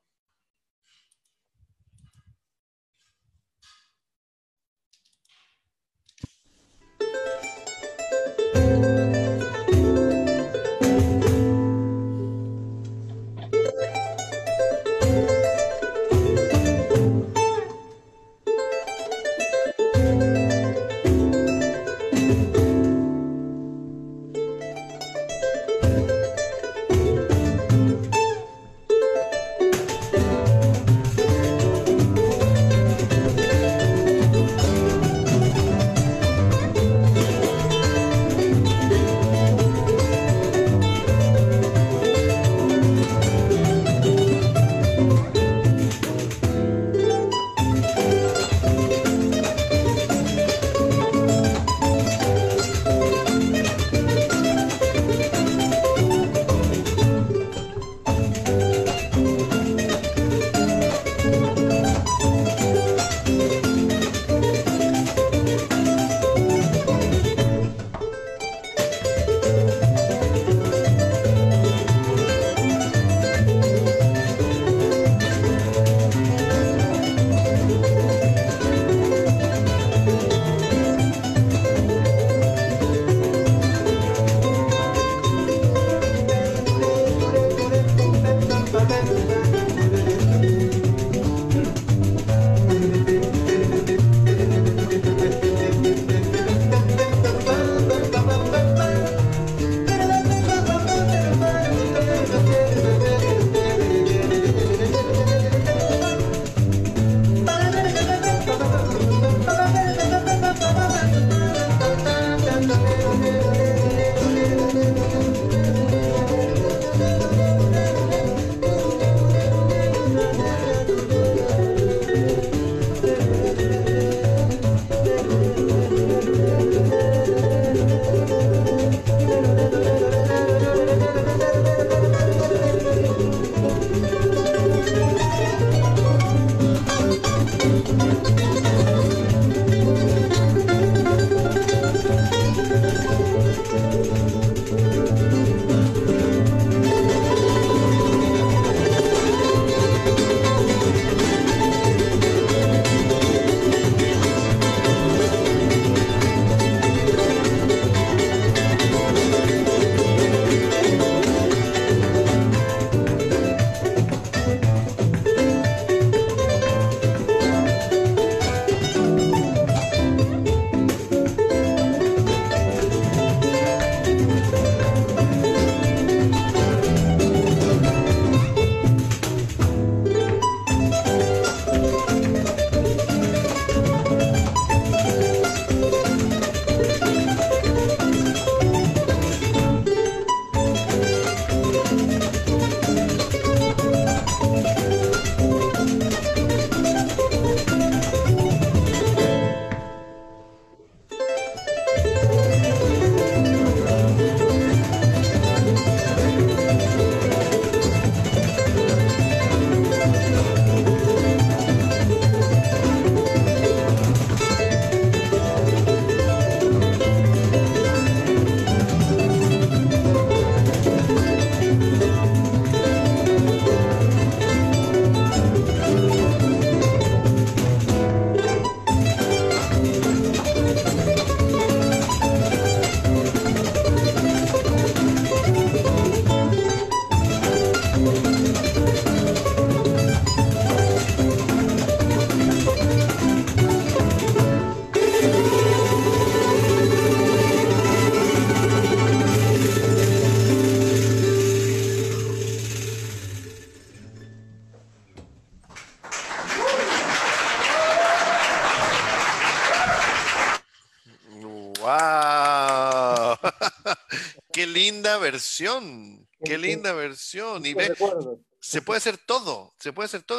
Speaker 1: qué linda versión, qué
Speaker 2: Qué
Speaker 1: linda versión. Y ve,
Speaker 2: recuerdos.
Speaker 1: se puede hacer todo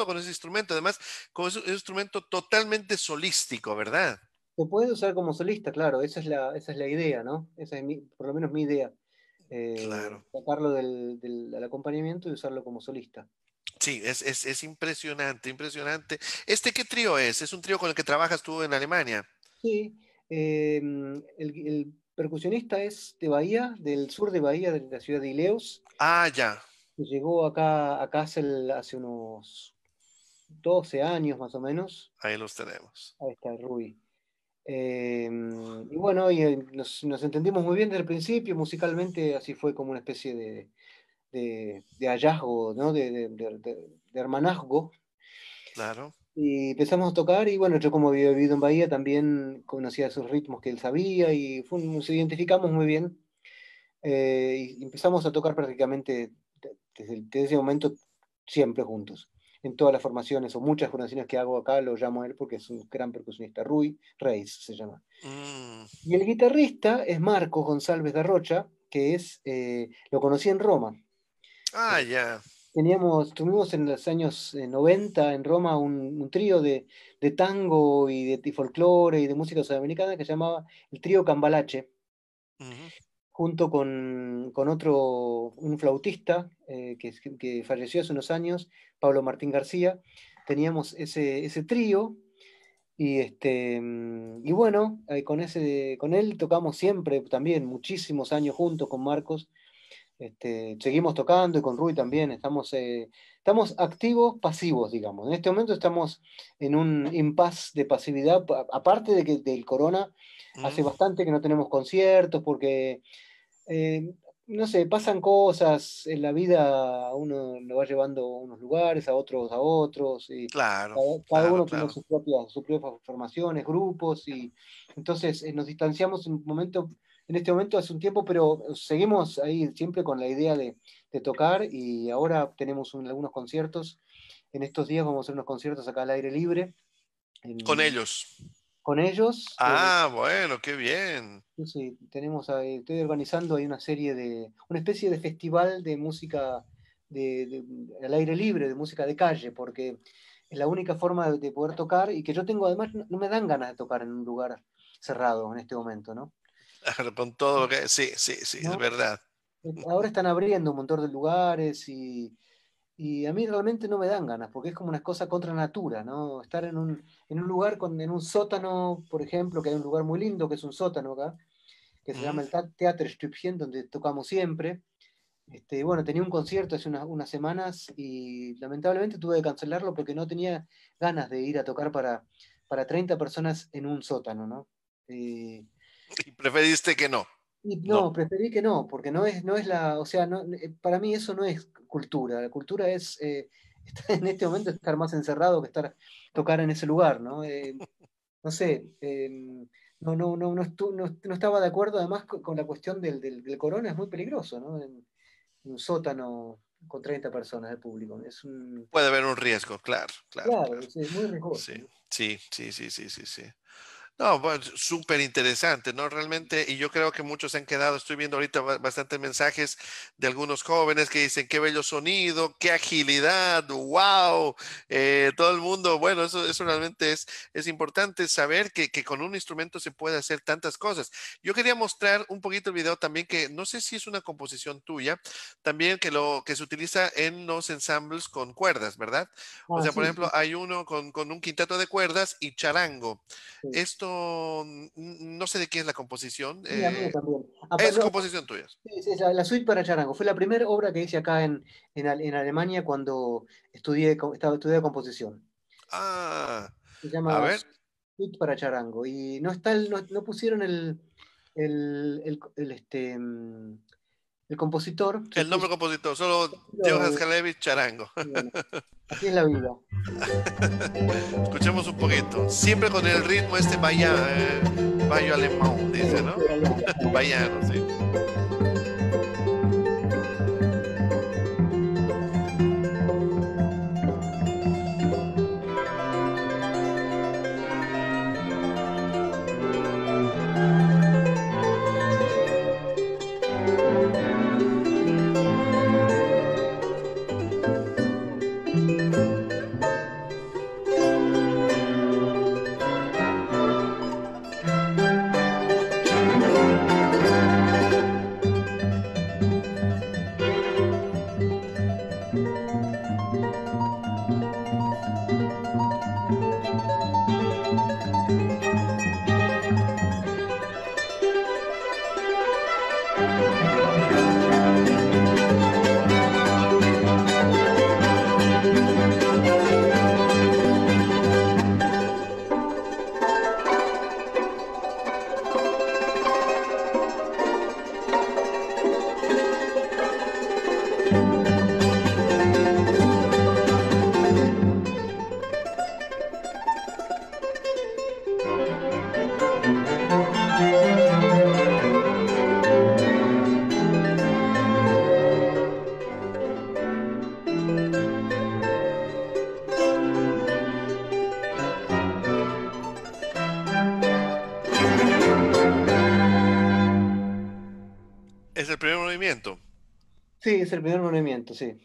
Speaker 1: con ese instrumento. Además, con ese un instrumento totalmente solístico, ¿verdad?
Speaker 2: Se puede usar como solista, claro, esa es la idea, ¿no? Esa es por lo menos mi idea.
Speaker 1: Claro.
Speaker 2: Sacarlo del acompañamiento y usarlo como solista.
Speaker 1: Sí, es impresionante, impresionante. ¿Este qué trío es? ¿Es un trío con el que trabajas tú en Alemania?
Speaker 2: Sí, el percusionista es de Bahía, del sur de Bahía, de la ciudad de Ileos,
Speaker 1: Ah, ya,
Speaker 2: que llegó acá hace unos 12 años más o menos.
Speaker 1: ahí los tenemos.
Speaker 2: Ahí está, Rui. Y bueno, nos entendimos muy bien desde el principio, musicalmente así fue como una especie de hallazgo, ¿no? De hermanazgo.
Speaker 1: Claro.
Speaker 2: Y empezamos a tocar y bueno, yo como había vivido en Bahía también conocía esos ritmos que él sabía y nos identificamos muy bien. Y empezamos a tocar prácticamente desde ese momento siempre juntos. En todas las formaciones o muchas formaciones que hago acá lo llamo a él porque es un gran percusionista, Rui Reis se llama.
Speaker 1: Mm.
Speaker 2: Y el guitarrista es Marcos González de Rocha, que lo conocí en Roma.
Speaker 1: Ah, ya.
Speaker 2: Tuvimos en los años 90 en Roma un trío de tango y folclore y de música sudamericana que se llamaba el trío Cambalache,
Speaker 1: Ujú.
Speaker 2: junto con un flautista que falleció hace unos años, Pablo Martín García. Teníamos ese trío y bueno, con él tocamos siempre también muchísimos años juntos con Marcos. Seguimos tocando y con Rui también. Estamos activos, pasivos, digamos. En este momento estamos en un impasse de pasividad, aparte de que del corona hace
Speaker 1: Mm.
Speaker 2: bastante que no tenemos conciertos porque, eh, no sé, pasan cosas en la vida, uno lo va llevando a unos lugares, a otros, y
Speaker 1: Claro,
Speaker 2: cada
Speaker 1: claro,
Speaker 2: uno tiene
Speaker 1: claro.
Speaker 2: sus propias formaciones, grupos, y entonces nos distanciamos en este momento hace un tiempo, pero seguimos ahí siempre con la idea de tocar y ahora tenemos algunos conciertos. En estos días vamos a hacer unos conciertos acá al aire libre
Speaker 1: Con
Speaker 2: en-
Speaker 1: ellos.
Speaker 2: con ellos.
Speaker 1: Ah, bueno, qué bien.
Speaker 2: Sí, sí, estoy organizando ahí una especie de festival de música al aire libre, de música de calle, porque es la única forma de poder tocar y que yo tengo, además, no me dan ganas de tocar en un lugar cerrado en este momento, ¿no?
Speaker 1: Claro, con todo lo que... Sí, sí, sí, es
Speaker 2: ¿No?
Speaker 1: verdad.
Speaker 2: Ahora están abriendo un montón de lugares y a mí realmente no me dan ganas, porque es como una cosa contra natura, ¿no? Estar en un lugar, en un sótano, por ejemplo, que hay un lugar muy lindo que es un sótano acá que se llama
Speaker 1: Ujú.
Speaker 2: el Theater Stübchen, donde tocamos siempre. Bueno, tenía un concierto hace unas semanas y lamentablemente tuve que cancelarlo porque no tenía ganas de ir a tocar para 30 personas en un sótano, ¿no? Eh,
Speaker 1: Y preferiste que no.
Speaker 2: y
Speaker 1: No.
Speaker 2: no, preferí que no, porque no es o sea, para mí eso no es cultura. La cultura es, en este momento, estar más encerrado que tocar en ese lugar, ¿no? No sé, no estaba de acuerdo además con la cuestión del corona, es muy peligroso, ¿no? En un sótano con 30 personas de público.
Speaker 1: Puede haber un riesgo, claro, claro,
Speaker 2: Claro,
Speaker 1: claro.
Speaker 2: es muy riesgoso,
Speaker 1: Sí,
Speaker 2: ¿no?
Speaker 1: sí, sí, sí, sí, sí, sí. No, pues súper interesante, ¿no? Realmente, y yo creo que muchos se han quedado, estoy viendo ahorita bastantes mensajes de algunos jóvenes que dicen, qué bello sonido, qué agilidad, wow, todo el mundo, bueno, eso realmente es importante saber que con un instrumento se puede hacer tantas cosas. Yo quería mostrar un poquito el video también, que no sé si es una composición tuya, también que se utiliza en los ensambles con cuerdas, ¿verdad? O
Speaker 2: Ah,
Speaker 1: sea, por
Speaker 2: sí,
Speaker 1: ejemplo,
Speaker 2: sí,
Speaker 1: hay uno con un quinteto de cuerdas y charango.
Speaker 2: sí.
Speaker 1: Esto no sé de quién es la composición.
Speaker 2: Sí, a mí también.
Speaker 1: Es
Speaker 2: No,
Speaker 1: composición tuya.
Speaker 2: sí, sí, la suite para charango. Fue la primera obra que hice acá en Alemania cuando estudié composición.
Speaker 1: Ah,
Speaker 2: Se
Speaker 1: a
Speaker 2: llama
Speaker 1: ver,
Speaker 2: Suite para charango. Y no pusieron el compositor. Se
Speaker 1: el nombre
Speaker 2: puso.
Speaker 1: compositor, solo Johann
Speaker 2: Pero,
Speaker 1: Halevich Charango.
Speaker 2: bueno, así es la vida.
Speaker 1: Escuchemos un poquito. Siempre con el ritmo este bayo alemán, dice, ¿no? Bayano, sí.
Speaker 2: Sí, es el primer movimiento, sí.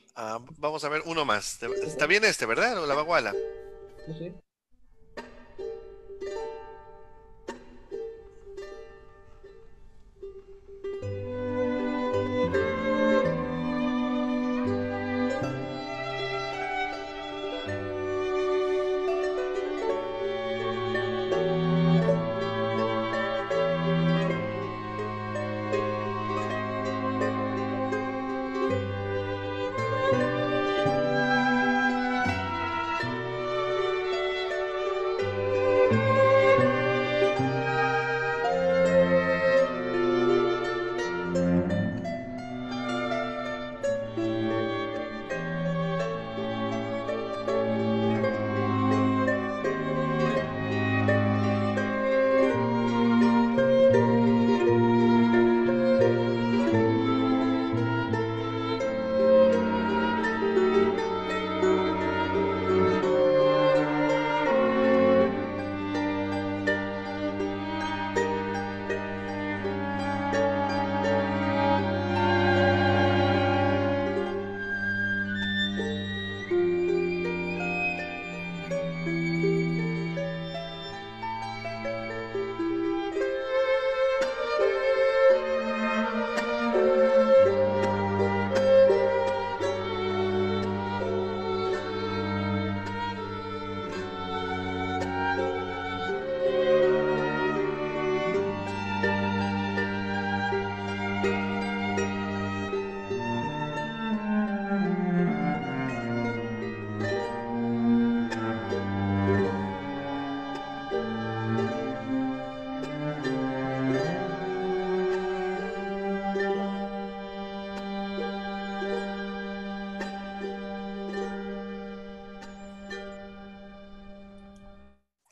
Speaker 1: Vamos a ver uno más. Está bien este, ¿verdad? O la baguala.
Speaker 2: Sí, sí.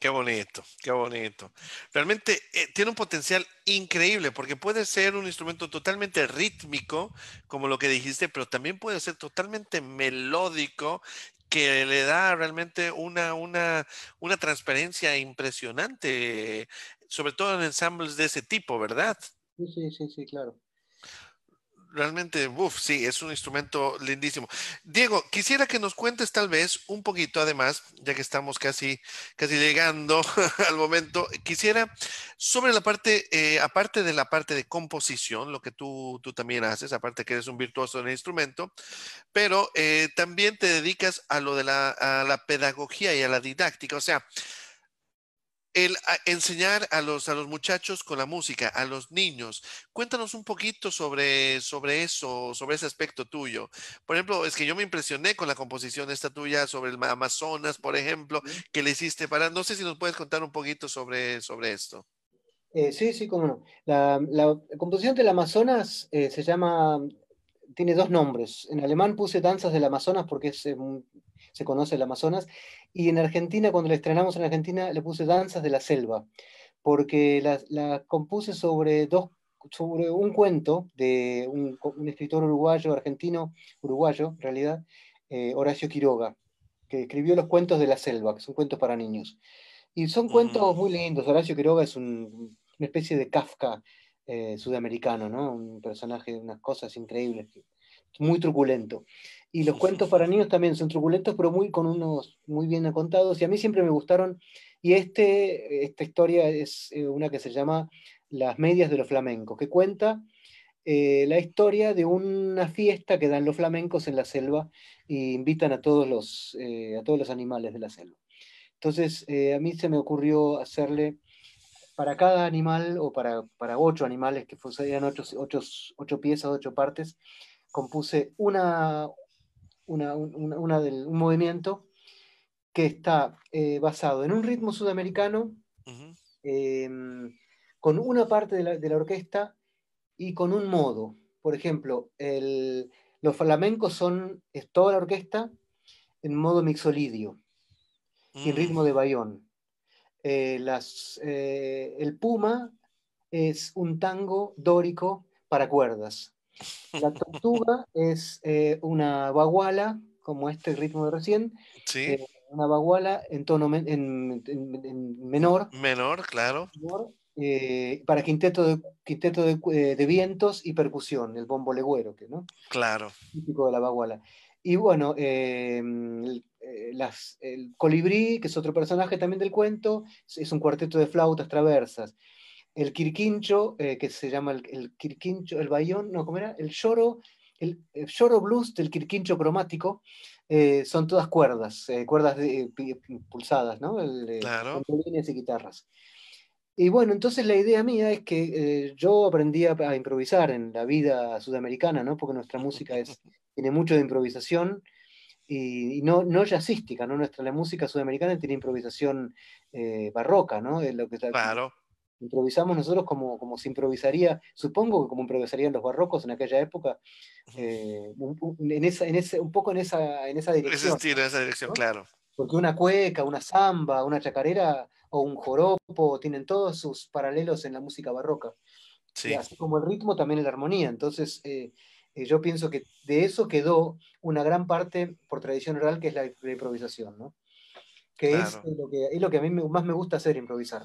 Speaker 1: Qué bonito, qué bonito. Realmente tiene un potencial increíble porque puede ser un instrumento totalmente rítmico, como lo que dijiste, pero también puede ser totalmente melódico, que le da realmente una transparencia impresionante, sobre todo en ensambles de ese tipo, ¿verdad?
Speaker 2: Sí, sí, sí, sí, claro.
Speaker 1: Realmente, uff, sí, es un instrumento lindísimo. Diego, quisiera que nos cuentes tal vez un poquito, además, ya que estamos casi llegando al momento, quisiera sobre la parte, aparte de la parte de composición, lo que tú también haces, aparte que eres un virtuoso en el instrumento, pero también te dedicas a lo de a la pedagogía y a la didáctica, o sea, enseñar a los muchachos con la música, a los niños. Cuéntanos un poquito sobre eso, sobre ese aspecto tuyo. Por ejemplo, es que yo me impresioné con la composición esta tuya sobre el Amazonas, por ejemplo, que le hiciste para... No sé si nos puedes contar un poquito sobre esto.
Speaker 2: Sí, sí, cómo no. La composición del Amazonas se llama, tiene dos nombres. En alemán puse Danzas del Amazonas porque se conoce el Amazonas, y en Argentina, cuando la estrenamos en Argentina, le puse Danzas de la Selva, porque la compuse sobre un cuento de un escritor uruguayo, argentino, uruguayo, en realidad, Horacio Quiroga, que escribió los cuentos de la selva, que son cuentos para niños. Y son cuentos muy lindos. Horacio Quiroga es una especie de Kafka sudamericano, ¿no? Un personaje, unas cosas increíbles, muy truculento. Y los cuentos para niños también son truculentos, pero con unos muy bien contados. Y a mí siempre me gustaron. Y esta historia es una que se llama Las medias de los flamencos, que cuenta la historia de una fiesta que dan los flamencos en la selva e invitan a todos los animales de la selva. Entonces, a mí se me ocurrió hacerle para cada animal o para 8 animales, que eran ocho piezas, 8 partes, compuse un movimiento que está basado en un ritmo sudamericano,
Speaker 1: Ujú.
Speaker 2: eh, con una parte de la orquesta y con un modo. Por ejemplo, los flamencos es toda la orquesta en modo mixolidio y en
Speaker 1: Mm.
Speaker 2: ritmo de bayón. El Puma es un tango dórico para cuerdas. La tortuga es una baguala, como este ritmo de recién,
Speaker 1: Sí,
Speaker 2: una baguala en tono en menor,
Speaker 1: menor, claro.
Speaker 2: para quinteto de vientos y percusión, el bombo legüero, ¿no?
Speaker 1: Claro.
Speaker 2: Típico de la baguala. Y bueno, el colibrí, que es otro personaje también del cuento, es un cuarteto de flautas traversas. El quirquincho, que se llama el quirquincho, el bayón, no, ¿cómo era? El lloro blues del quirquincho cromático, son todas cuerdas, pulsadas, ¿no?
Speaker 1: Claro.
Speaker 2: Mandolines y guitarras. Y bueno, entonces la idea mía es que yo aprendí a improvisar en la vida sudamericana, ¿no? Porque nuestra música tiene mucho de improvisación y no jazzística, ¿no? La música sudamericana tiene improvisación barroca, ¿no?
Speaker 1: Claro.
Speaker 2: Improvisamos nosotros como se improvisaría, supongo que como improvisarían los barrocos en aquella época, un poco en esa
Speaker 1: Ese
Speaker 2: dirección,
Speaker 1: estilo, esa dirección,
Speaker 2: ¿no?
Speaker 1: claro.
Speaker 2: Porque una cueca, una samba, una chacarera o un joropo tienen todos sus paralelos en la música barroca. Y
Speaker 1: Sí,
Speaker 2: así como el ritmo, también la armonía. Entonces, yo pienso que de eso quedó una gran parte por tradición oral, que es la improvisación, ¿no? Que
Speaker 1: claro.
Speaker 2: es lo que a mí más me gusta hacer, improvisar.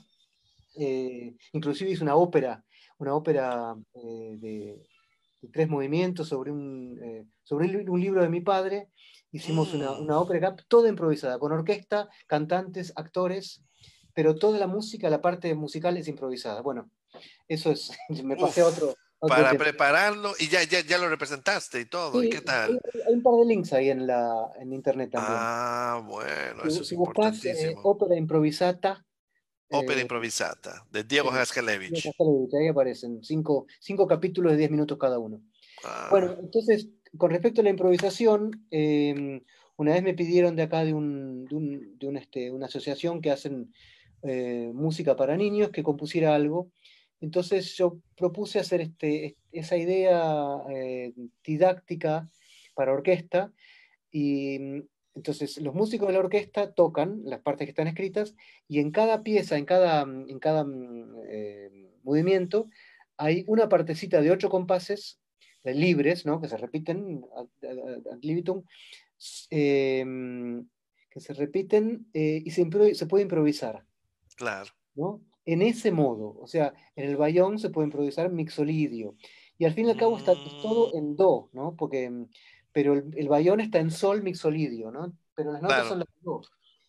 Speaker 2: Inclusive hice una ópera de 3 movimientos sobre un libro de mi padre. Hicimos
Speaker 1: Mm.
Speaker 2: una ópera acá, toda improvisada, con orquesta, cantantes, actores, pero toda la música, la parte musical es improvisada. Bueno, eso es, me pasé a
Speaker 1: Uf,
Speaker 2: otro
Speaker 1: para
Speaker 2: tema.
Speaker 1: prepararlo y ya lo representaste y todo. ¿Y
Speaker 2: Sí,
Speaker 1: qué
Speaker 2: hay,
Speaker 1: tal?
Speaker 2: hay un par de links ahí en internet también.
Speaker 1: Ah, bueno,
Speaker 2: Si,
Speaker 1: eso es
Speaker 2: si buscas
Speaker 1: importantísimo.
Speaker 2: ópera improvisata,
Speaker 1: Ópera
Speaker 2: eh,
Speaker 1: improvisata de Diego
Speaker 2: sí,
Speaker 1: Haskalevich.
Speaker 2: ahí aparecen cinco capítulos de 10 minutos cada uno. Bueno,
Speaker 1: Ah,
Speaker 2: entonces, con respecto a la improvisación, una vez me pidieron de acá una asociación que hacen música para niños que compusiera algo. Entonces yo propuse hacer esa idea didáctica para orquesta y entonces los músicos de la orquesta tocan las partes que están escritas y en cada pieza, en cada movimiento, hay una partecita de 8 compases libres, ¿no? Que se repiten ad libitum, eh, que se repiten y se puede improvisar,
Speaker 1: claro.
Speaker 2: ¿no? En ese modo, o sea, en el bayón se puede improvisar mixolidio. Y al fin y al cabo está
Speaker 1: Mm,
Speaker 2: todo en do, ¿no? Pero el bayón está en sol mixolidio, ¿no? Pero las notas
Speaker 1: claro,
Speaker 2: son las de do.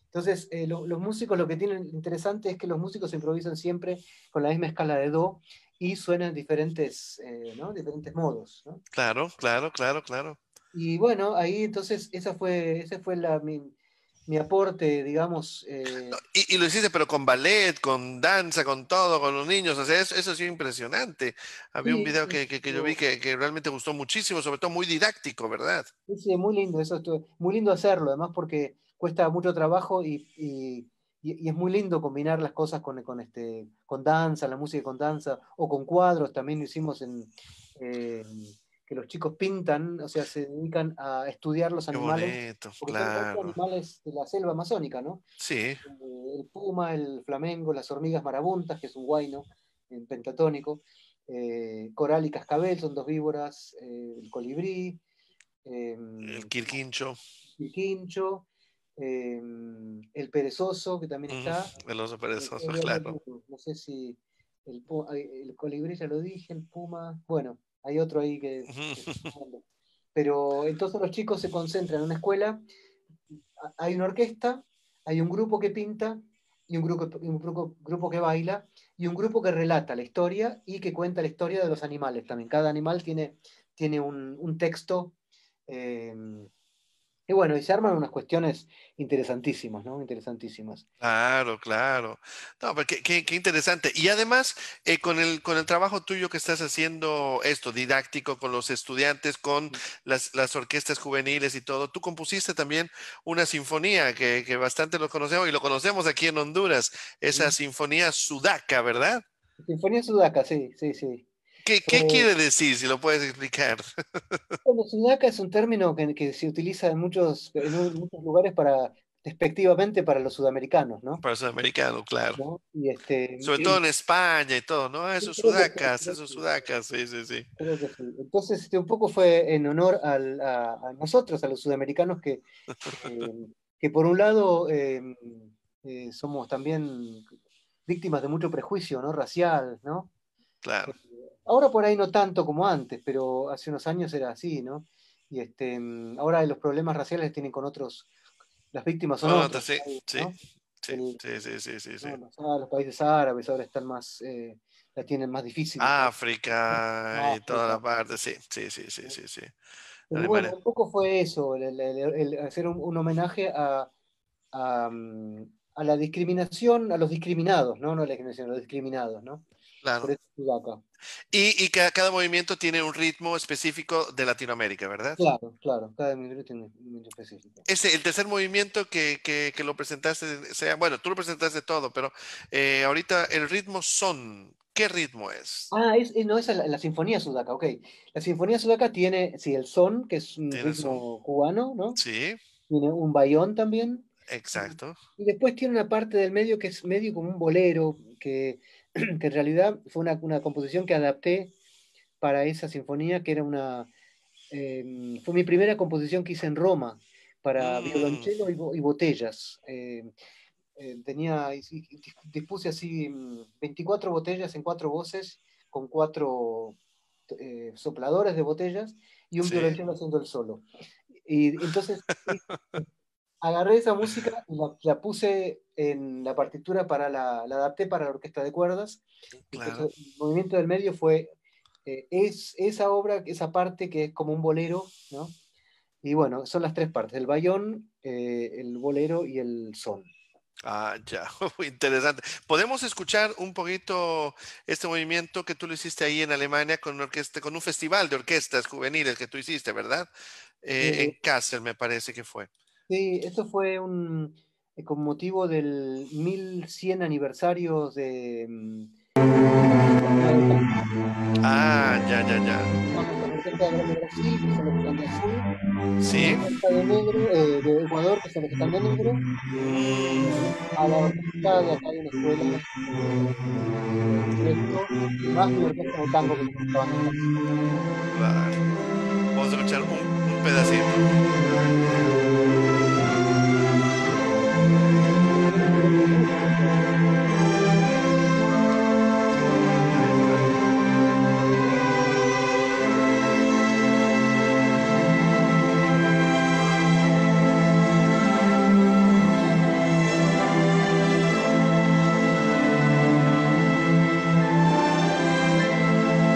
Speaker 2: Entonces, los músicos lo que tienen interesante es que los músicos improvisan siempre con la misma escala de do y suenan diferentes, ¿no? Diferentes modos, ¿no?
Speaker 1: claro, claro, claro, claro.
Speaker 2: Y bueno, ahí entonces ese fue mi aporte, digamos.
Speaker 1: No, y lo hiciste, pero con ballet, con danza, con todo, con los niños. O sea, eso sí impresionante. Había un
Speaker 2: Sí,
Speaker 1: video que yo vi que realmente gustó muchísimo, sobre todo muy didáctico, ¿verdad?
Speaker 2: sí, sí, muy lindo, muy lindo hacerlo, además porque cuesta mucho trabajo y es muy lindo combinar las cosas con danza, la música con danza, o con cuadros, también lo hicimos eh, que los chicos pintan, o sea, se dedican a estudiar los
Speaker 1: Qué
Speaker 2: animales,
Speaker 1: bonito,
Speaker 2: porque son todos
Speaker 1: claro.
Speaker 2: animales de la selva amazónica, ¿no?
Speaker 1: Sí.
Speaker 2: El puma, el flamengo, las hormigas marabuntas, que es un guayno en pentatónico, coral y cascabel son 2 víboras, el colibrí,
Speaker 1: El
Speaker 2: eh,
Speaker 1: Quirquincho,
Speaker 2: el quincho, eh, el perezoso, que también
Speaker 1: ujú,
Speaker 2: está.
Speaker 1: el oso perezoso,
Speaker 2: Había
Speaker 1: claro.
Speaker 2: alguno, no sé si el colibrí ya lo dije, el puma, bueno, hay otro ahí que se está dando. Pero entonces los chicos se concentran en una escuela, hay una orquesta, hay un grupo que pinta y un grupo que baila y un grupo que relata la historia y que cuenta la historia de los animales también. Cada animal tiene un texto. eh, y bueno, y se arman unas cuestiones interesantísimas, ¿no? Interesantísimas.
Speaker 1: Claro, claro. No, pero qué interesante. Y además, con el trabajo tuyo que estás haciendo esto, didáctico con los estudiantes, con las orquestas juveniles y todo, tú compusiste también una sinfonía que bastante lo conocemos y lo conocemos aquí en Honduras, esa
Speaker 2: Ujú.
Speaker 1: sinfonía sudaca, ¿verdad?
Speaker 2: Sinfonía Sudaca, sí, sí, sí.
Speaker 1: ¿Qué
Speaker 2: Fue,
Speaker 1: quiere decir, si lo puedes explicar?
Speaker 2: bueno, Sudaca es un término que se utiliza en muchos lugares despectivamente para los sudamericanos, ¿no?
Speaker 1: Para sudamericano, claro.
Speaker 2: ¿No? Y
Speaker 1: Sobre todo en España y todo, ¿no? Ah,
Speaker 2: sí, creo que sí,
Speaker 1: esos sudacas, sí, sí, sí.
Speaker 2: creo que sí. Entonces, un poco fue en honor a nosotros, a los sudamericanos, que por un lado somos también víctimas de mucho prejuicio, ¿no? Racial, ¿no?
Speaker 1: Claro.
Speaker 2: Ahora por ahí no tanto como antes, pero hace unos años era así, ¿no? Y ahora los problemas raciales tienen con otros, las víctimas son
Speaker 1: Con otra,
Speaker 2: otros,
Speaker 1: sí, sí,
Speaker 2: ¿no?
Speaker 1: sí,
Speaker 2: El-
Speaker 1: sí, sí, sí, sí, sí.
Speaker 2: ¿no? Los países árabes ahora están más, la tienen más difícil, por
Speaker 1: África y toda
Speaker 2: África.
Speaker 1: la parte, sí, sí, sí, sí, sí, sí.
Speaker 2: Pero bueno,
Speaker 1: Alemania.
Speaker 2: un poco fue eso, el hacer un homenaje a la discriminación, a los discriminados, ¿no? No a la discriminación, a los discriminados, ¿no? Por
Speaker 1: Claro.
Speaker 2: eso estuve acá.
Speaker 1: Y cada movimiento tiene un ritmo específico de Latinoamérica, ¿verdad?
Speaker 2: Claro, claro, cada minuto tiene un momento específico.
Speaker 1: Ese, el tercer movimiento que lo presentaste, sea, bueno, tú lo presentaste todo, pero ahorita el ritmo son, ¿qué ritmo es?
Speaker 2: Ah, no, esa es la Sinfonía Sudaca, ok. La Sinfonía Sudaca tiene, sí, el son, que es un
Speaker 1: ¿Tienes un?
Speaker 2: ritmo cubano, ¿no?
Speaker 1: Sí,
Speaker 2: Tiene un bayón también. Y,
Speaker 1: exacto.
Speaker 2: y después tiene una parte del medio que es medio como un bolero, que en realidad fue una composición que adapté para esa sinfonía, que era fue mi primera composición que hice en Roma, para
Speaker 1: Mm,
Speaker 2: violonchelo y botellas. Dispuse así 24 botellas en cuatro voces, con cuatro sopladores de botellas y un
Speaker 1: sí,
Speaker 2: violonchelo haciendo el solo. Y entonces agarré esa música y la puse en la partitura la adapté para la orquesta de cuerdas.
Speaker 1: claro.
Speaker 2: Entonces, el movimiento del medio es esa obra, esa parte que es como un bolero, ¿no? Y bueno, son las tres partes, el bayón, el bolero y el son.
Speaker 1: Ah, ya, interesante. ¿Podemos escuchar un poquito este movimiento que tú lo hiciste ahí en Alemania con una orquesta, con un festival de orquestas juveniles que tú hiciste, ¿verdad?
Speaker 2: Eh,
Speaker 1: En Kassel, me parece que fue.
Speaker 2: sí, esto fue con motivo del 1100 aniversario de la Sinfonía de Tango.
Speaker 1: Ah, ya, ya, ya.
Speaker 2: Estamos con la Orquesta de Brasil, que son los que están de azul, la
Speaker 1: Sí.
Speaker 2: Orquesta de Negro, de Ecuador, que son los que están de negro,
Speaker 1: Mm,
Speaker 2: a la orquesta de acá de Venezuela, esto, y más mi orquesta de tango que también estaban acá.
Speaker 1: claro. Vamos a escuchar un pedacito.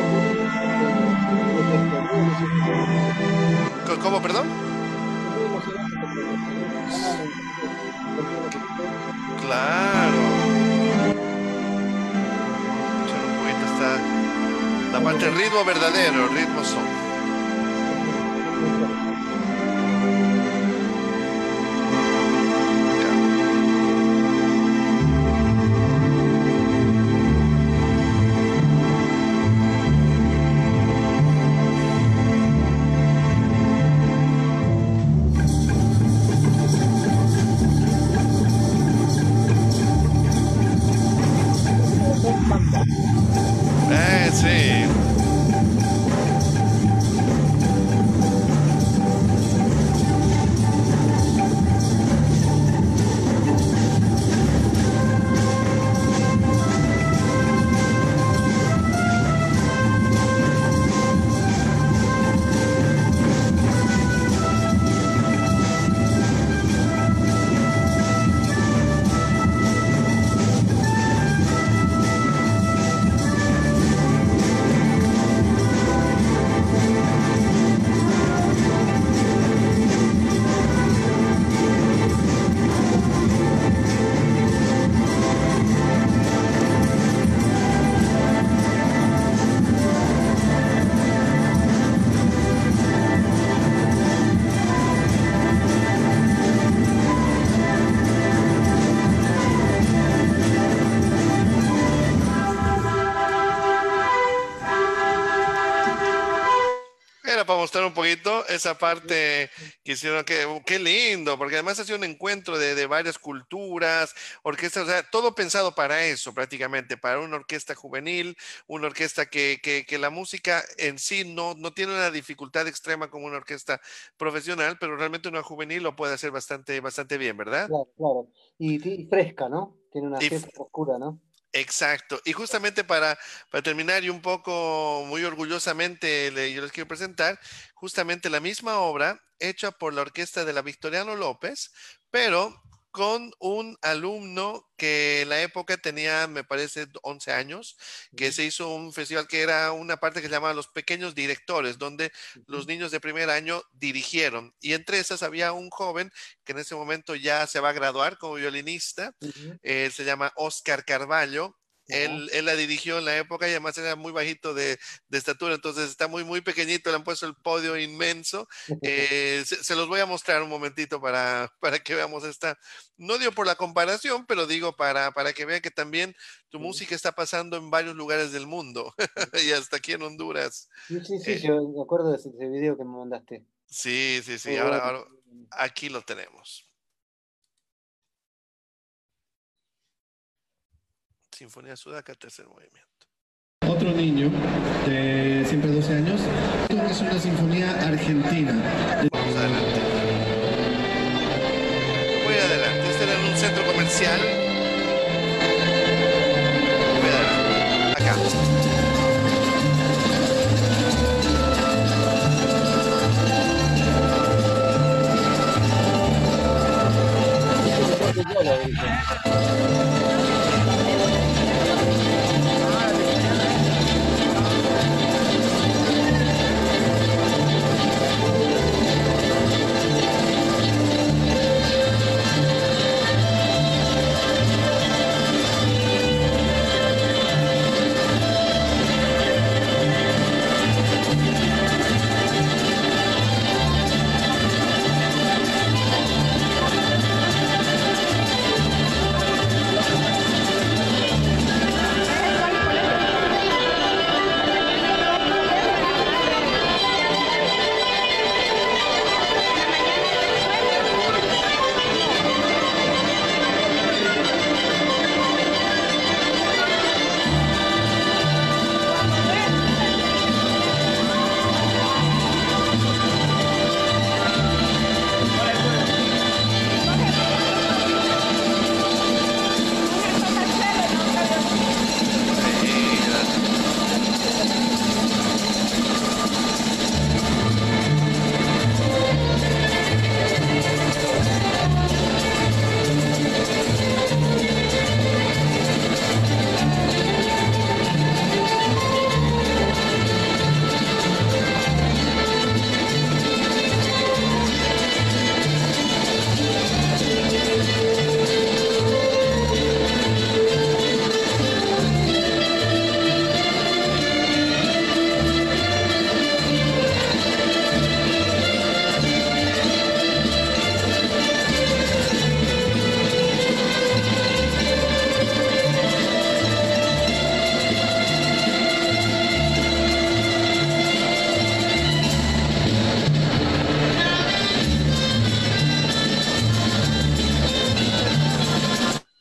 Speaker 1: Ahí está.
Speaker 2: Es muy lindo este proyecto, muy emocionante este proyecto.
Speaker 1: ¿Cómo, perdón?
Speaker 2: Es muy emocionante este proyecto, muy emocional en con todo lo que sucede.
Speaker 1: Claro. Vamos a escuchar un poquito la
Speaker 2: Muy
Speaker 1: parte
Speaker 2: emocionante,
Speaker 1: ritmo verdadero, ritmo son.
Speaker 2: es muy fuerte.
Speaker 1: Ya.
Speaker 2: Orquesta de son banda.
Speaker 1: Sí. Era para mostrar un poquito esa parte que hicieron, que qué lindo, porque además ha sido un encuentro de varias culturas, orquestas, o sea, todo pensado para eso prácticamente, para una orquesta juvenil, una orquesta que la música en sí no tiene una dificultad extrema como una orquesta profesional, pero realmente una juvenil lo puede hacer bastante, bastante bien, ¿verdad?
Speaker 2: Claro, claro. Y fresca, ¿no? Tiene una
Speaker 1: Y
Speaker 2: cierta frescura, ¿no?
Speaker 1: Exacto. Y justamente para terminar y un poco muy orgullosamente yo les quiero presentar justamente la misma obra hecha por la orquesta de la Victoriano López, pero con un alumno que en la época tenía, me parece, 11 años, que
Speaker 2: Ujú,
Speaker 1: se hizo un festival que era una parte que se llamaba Los Pequeños Directores, donde
Speaker 2: ujú,
Speaker 1: los niños de primer año dirigieron. Y entre esas había un joven que en ese momento ya se va a graduar como violinista.
Speaker 2: ujú.
Speaker 1: Se llama Oscar Carballo.
Speaker 2: Ajá.
Speaker 1: Él la dirigió en la época y además era muy bajito de estatura, entonces está muy, muy pequeñito, le han puesto el podio inmenso. Se los voy a mostrar un momentito para que veamos esta. No digo por la comparación, pero digo para que vean que también tu
Speaker 2: Sí,
Speaker 1: música está pasando en varios lugares del mundo y
Speaker 2: sí,
Speaker 1: hasta aquí en Honduras.
Speaker 2: sí, sí,
Speaker 1: Eh,
Speaker 2: yo me acuerdo de ese video que me mandaste.
Speaker 1: sí, sí,
Speaker 2: Muy
Speaker 1: sí,
Speaker 2: bueno.
Speaker 1: ahora aquí lo tenemos. Sinfonía Sudaca, tercer movimiento.
Speaker 3: Otro niño de siempre 12 años. Es una sinfonía argentina.
Speaker 1: Vamos adelante. Voy adelante. Este era en un centro comercial. Voy adelante. Acá.
Speaker 2: Mucho mejor que yo lo dije.
Speaker 1: Sí, dale.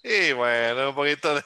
Speaker 1: Y bueno, un poquito de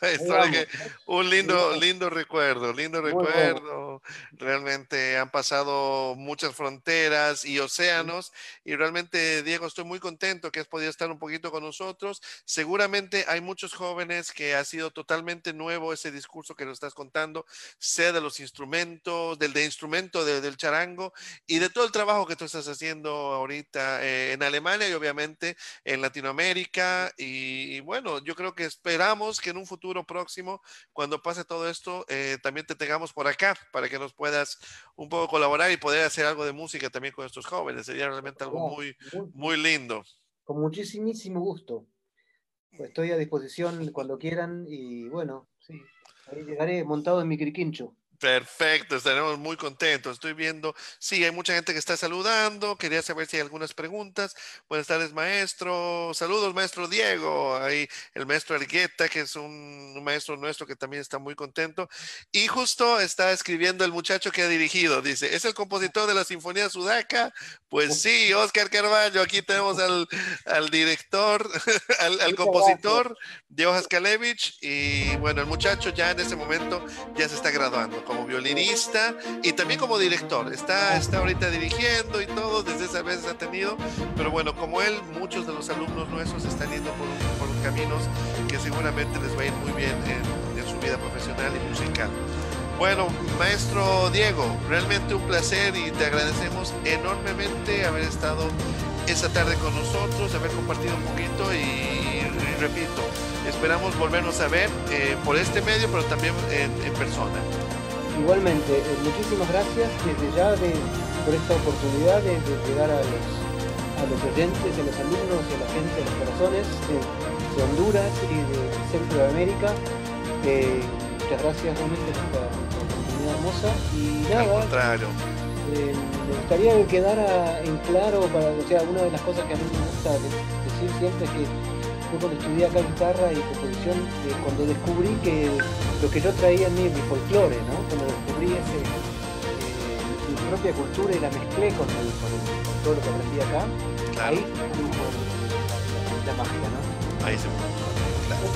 Speaker 2: Ahí
Speaker 1: historia
Speaker 2: vamos.
Speaker 1: que un
Speaker 2: Muy
Speaker 1: lindo,
Speaker 2: bueno.
Speaker 1: lindo recuerdo, lindo
Speaker 2: Muy bueno.
Speaker 1: recuerdo. Realmente han pasado muchas fronteras y
Speaker 2: Sí,
Speaker 1: océanos y realmente, Diego, estoy muy contento que has podido estar un poquito con nosotros. Seguramente hay muchos jóvenes que ha sido totalmente nuevo ese discurso que nos estás contando, sea de los instrumentos, de instrumento del charango y de todo el trabajo que tú estás haciendo ahorita en Alemania y obviamente en Latinoamérica. Y bueno, yo creo que esperamos que en un futuro próximo, cuando pase todo esto, también te tengamos por acá para que nos puedas un poco colaborar y poder hacer algo de música también con estos jóvenes. Sería realmente algo
Speaker 2: ojalá.
Speaker 1: muy, muy lindo.
Speaker 2: Con muchísimo gusto. Pues estoy a disposición cuando quieran y bueno, sí, ahí llegaré montado en mi criquincho.
Speaker 1: Perfecto, estaremos muy contentos. Estoy viendo, sí, hay mucha gente que está saludando. Quería saber si hay algunas preguntas. Buenas tardes, maestro. Saludos, maestro Diego. Ahí el maestro Argueta, que es un maestro nuestro que también está muy contento. Y justo está escribiendo el muchacho que ha dirigido. Dice, ¿es el compositor de la Sinfonía Sudaca? Pues sí, Oscar Carballo. Aquí tenemos al director, al
Speaker 2: Muchas gracias.
Speaker 1: compositor, Diego Haskalevich. Y bueno, el muchacho ya en ese momento ya se está graduando. como violinista y también como director. Está ahorita dirigiendo y todo, desde esa vez ha tenido, pero bueno, como él, muchos de los alumnos nuestros están yendo por caminos que seguramente les va a ir muy bien en su vida profesional y musical. Bueno, maestro Diego, realmente un placer y te agradecemos enormemente haber estado esta tarde con nosotros, haber compartido un poquito y repito, esperamos volvernos a ver por este medio, pero también en persona.
Speaker 2: Igualmente, muchísimas gracias desde ya por esta oportunidad de llegar a los oyentes, a los alumnos y a la gente, a los corazones de Honduras y de Centroamérica. Muchas gracias realmente por esta oportunidad hermosa. Y nada,
Speaker 1: al contrario.
Speaker 2: Me gustaría que quedara en claro, o sea, una de las cosas que a mí me gusta decir siempre es que yo cuando estudié acá guitarra y composición, cuando descubrí que lo que yo traía en mí, mi folclore, ¿no? Cuando descubrí mi propia cultura y la mezclé con todo lo que aprendí acá, claro. Ahí la magia, ¿no?
Speaker 1: Ahí se puede, claro.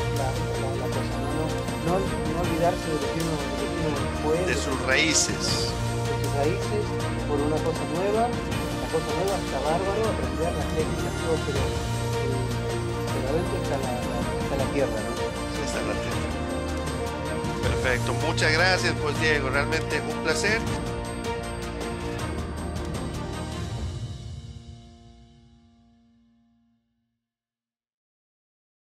Speaker 2: La cosa, no olvidarse de lo que uno fue.
Speaker 1: De sus raíces.
Speaker 2: Por una cosa nueva, la cosa nueva está bárbaro, aprender las técnicas, todo, pero adentro está la tierra, ¿no?
Speaker 1: Sí, está la tierra. Perfecto, muchas gracias pues Diego, realmente un placer.